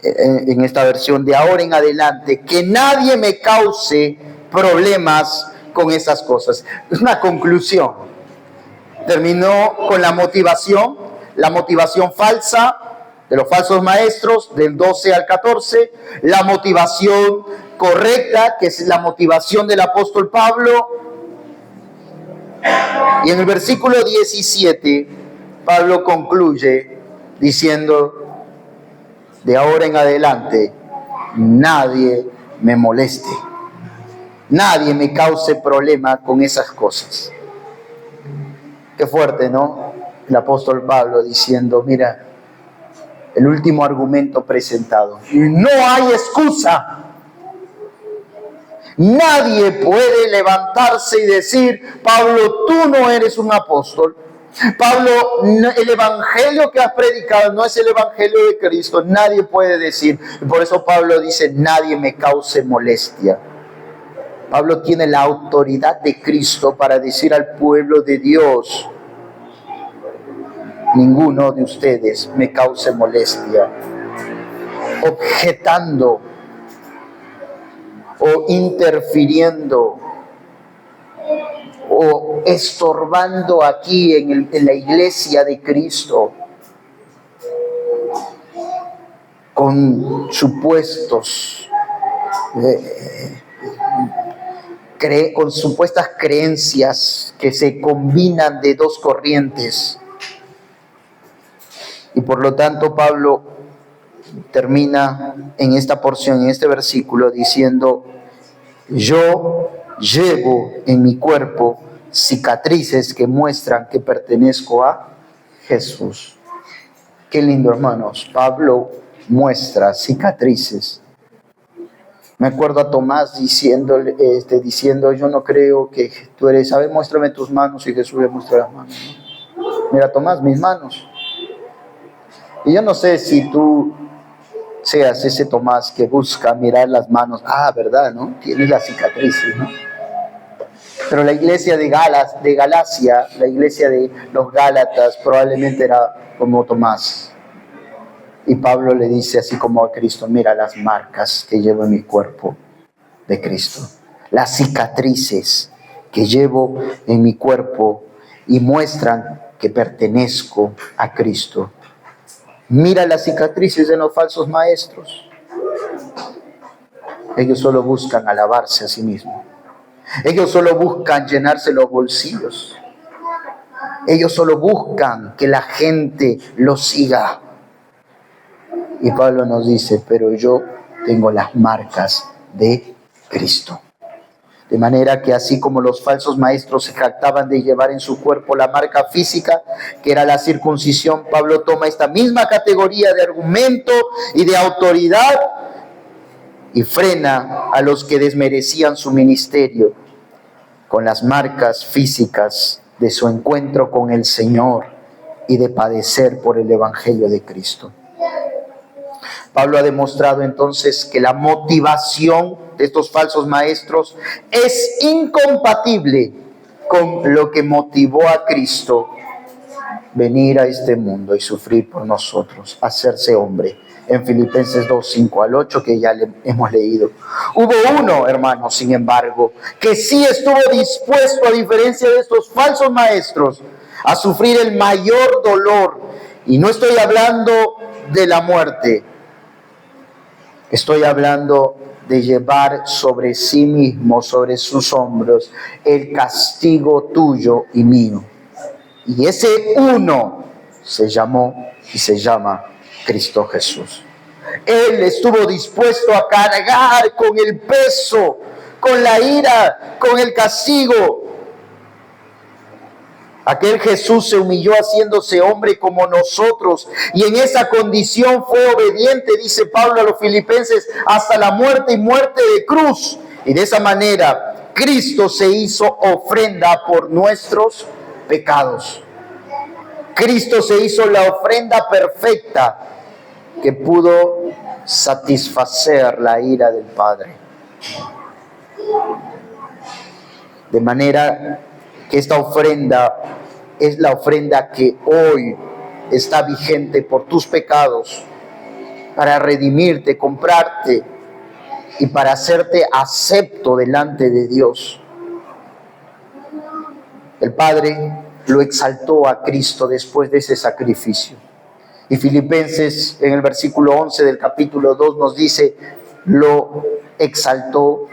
en esta versión, de ahora en adelante, que nadie me cause problemas con esas cosas. Es una conclusión. Terminó con la motivación falsa de los falsos maestros, del 12 al 14, la motivación correcta, que es la motivación del apóstol Pablo. Y en el versículo 17, Pablo concluye diciendo, de ahora en adelante, nadie me moleste, nadie me cause problema con esas cosas. Qué fuerte, ¿no? El apóstol Pablo diciendo, mira, el último argumento presentado, no hay excusa. Nadie puede levantarse y decir, Pablo, tú no eres un apóstol. Pablo, el evangelio que has predicado no es el evangelio de Cristo. Nadie puede decir. Por eso Pablo dice, nadie me cause molestia. Pablo tiene la autoridad de Cristo para decir al pueblo de Dios, ninguno de ustedes me cause molestia, objetando o interfiriendo o estorbando aquí en la iglesia de Cristo con supuestos con supuestas creencias que se combinan de dos corrientes. Y por lo tanto Pablo termina en esta porción, en este versículo, diciendo, yo llevo en mi cuerpo cicatrices que muestran que pertenezco a Jesús. Qué lindo, hermanos. Pablo muestra cicatrices. Me acuerdo a Tomás diciendo, yo no creo que tú eres, a ver, muéstrame tus manos, y Jesús le muestra las manos, ¿no? Mira, Tomás, mis manos. Y yo no sé si tú seas ese Tomás que busca mirar las manos. Ah, ¿verdad, no? Tienes las cicatrices, ¿no? Pero la iglesia de Galacia, la iglesia de los Gálatas, probablemente era como Tomás. Y Pablo le dice así como a Cristo, mira las marcas que llevo en mi cuerpo de Cristo. Las cicatrices que llevo en mi cuerpo y muestran que pertenezco a Cristo. Mira las cicatrices de los falsos maestros. Ellos solo buscan alabarse a sí mismos. Ellos solo buscan llenarse los bolsillos. Ellos solo buscan que la gente los siga. Y Pablo nos dice, pero yo tengo las marcas de Cristo. De manera que así como los falsos maestros se jactaban de llevar en su cuerpo la marca física, que era la circuncisión, Pablo toma esta misma categoría de argumento y de autoridad y frena a los que desmerecían su ministerio con las marcas físicas de su encuentro con el Señor y de padecer por el Evangelio de Cristo. Pablo ha demostrado entonces que la motivación de estos falsos maestros es incompatible con lo que motivó a Cristo venir a este mundo y sufrir por nosotros, hacerse hombre. En Filipenses 2, 5 al 8, que ya hemos leído. Hubo uno, hermanos, sin embargo, que sí estuvo dispuesto, a diferencia de estos falsos maestros, a sufrir el mayor dolor. Y no estoy hablando de la muerte. Estoy hablando de llevar sobre sí mismo, sobre sus hombros, el castigo tuyo y mío. Y ese uno se llamó y se llama Cristo Jesús. Él estuvo dispuesto a cargar con el peso, con la ira, con el castigo Aquel Jesús se humilló haciéndose hombre como nosotros y en esa condición fue obediente, dice Pablo a los Filipenses, hasta la muerte y muerte de cruz. Y de esa manera Cristo se hizo ofrenda por nuestros pecados. Cristo se hizo la ofrenda perfecta que pudo satisfacer la ira del Padre. De manera que esta ofrenda es la ofrenda que hoy está vigente por tus pecados, para redimirte, comprarte y para hacerte acepto delante de Dios. El Padre lo exaltó a Cristo después de ese sacrificio. Y Filipenses en el versículo 11 del capítulo 2 nos dice, lo exaltó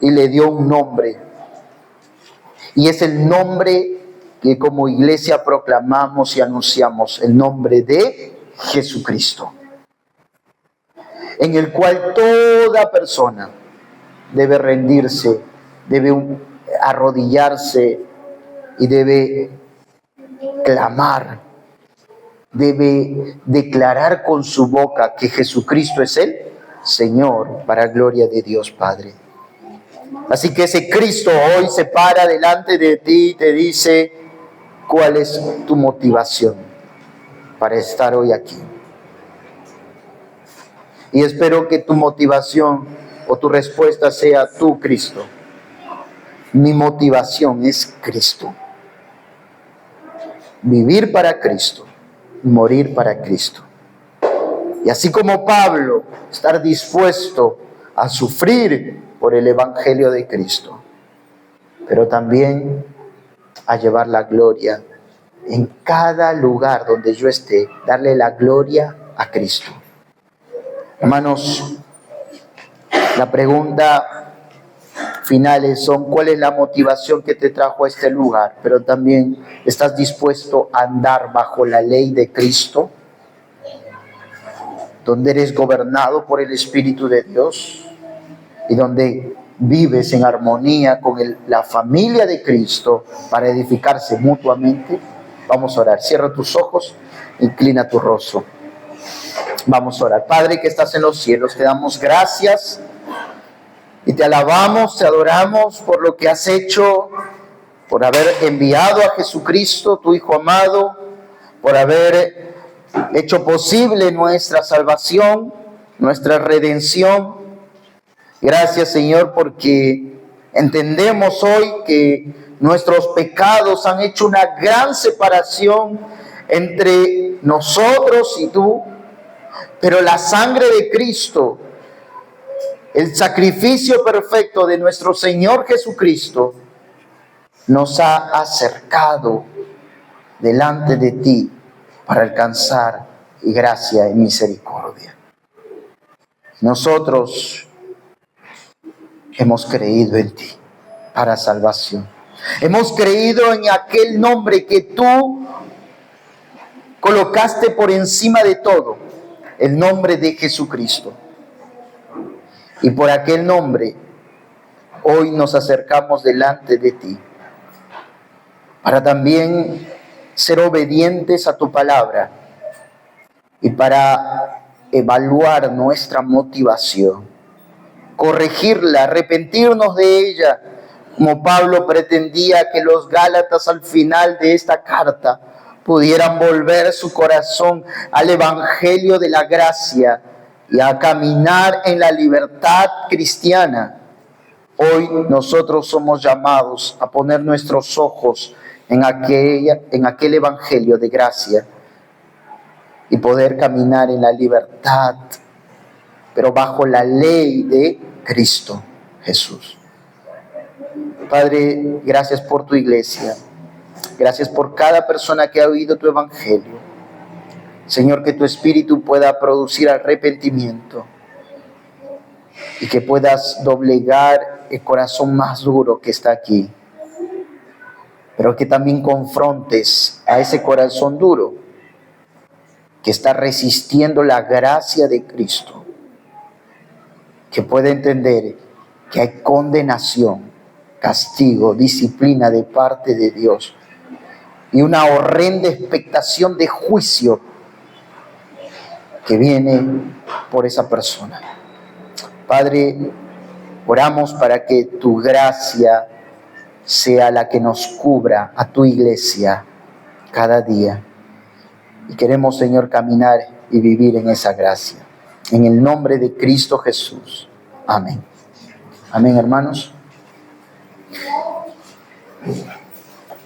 y le dio un nombre. Y es el nombre que como iglesia proclamamos y anunciamos, el nombre de Jesucristo, en el cual toda persona debe rendirse, debe arrodillarse y debe clamar, debe declarar con su boca que Jesucristo es el Señor, para gloria de Dios Padre. Así que ese Cristo hoy se para delante de ti y te dice, ¿cuál es tu motivación para estar hoy aquí? Y espero que tu motivación o tu respuesta sea tú, Cristo. Mi motivación es Cristo. Vivir para Cristo, morir para Cristo. Y así como Pablo, estar dispuesto a sufrir por el Evangelio de Cristo, pero también a llevar la gloria en cada lugar donde yo esté, darle la gloria a Cristo. Hermanos, la pregunta final son: ¿cuál es la motivación que te trajo a este lugar? Pero también, ¿estás dispuesto a andar bajo la ley de Cristo, donde eres gobernado por el Espíritu de Dios y donde vives en armonía con la familia de Cristo para edificarse mutuamente? Vamos a orar. Cierra tus ojos, inclina tu rostro. Vamos a orar. Padre que estás en los cielos, te damos gracias y te alabamos, te adoramos por lo que has hecho, por haber enviado a Jesucristo, tu Hijo amado, por haber hecho posible nuestra salvación, nuestra redención. Gracias, Señor, porque entendemos hoy que nuestros pecados han hecho una gran separación entre nosotros y tú, pero la sangre de Cristo, el sacrificio perfecto de nuestro Señor Jesucristo, nos ha acercado delante de ti para alcanzar gracia y misericordia. Nosotros hemos creído en ti para salvación. Hemos creído en aquel nombre que tú colocaste por encima de todo, el nombre de Jesucristo. Y por aquel nombre hoy nos acercamos delante de ti para también ser obedientes a tu palabra y para evaluar nuestra motivación, corregirla, arrepentirnos de ella, como Pablo pretendía que los Gálatas al final de esta carta pudieran volver su corazón al Evangelio de la gracia y a caminar en la libertad cristiana. Hoy nosotros somos llamados a poner nuestros ojos en aquel Evangelio de gracia y poder caminar en la libertad, pero bajo la ley de Cristo Jesús. Padre, gracias por tu iglesia. Gracias por cada persona que ha oído tu Evangelio. Señor, que tu Espíritu pueda producir arrepentimiento y que puedas doblegar el corazón más duro que está aquí, pero que también confrontes a ese corazón duro que está resistiendo la gracia de Cristo, que puede entender que hay condenación, castigo, disciplina de parte de Dios, y una horrenda expectación de juicio que viene por esa persona. Padre, oramos para que tu gracia sea la que nos cubra a tu iglesia cada día. Y queremos, Señor, caminar y vivir en esa gracia. En el nombre de Cristo Jesús. Amén. Amén, hermanos.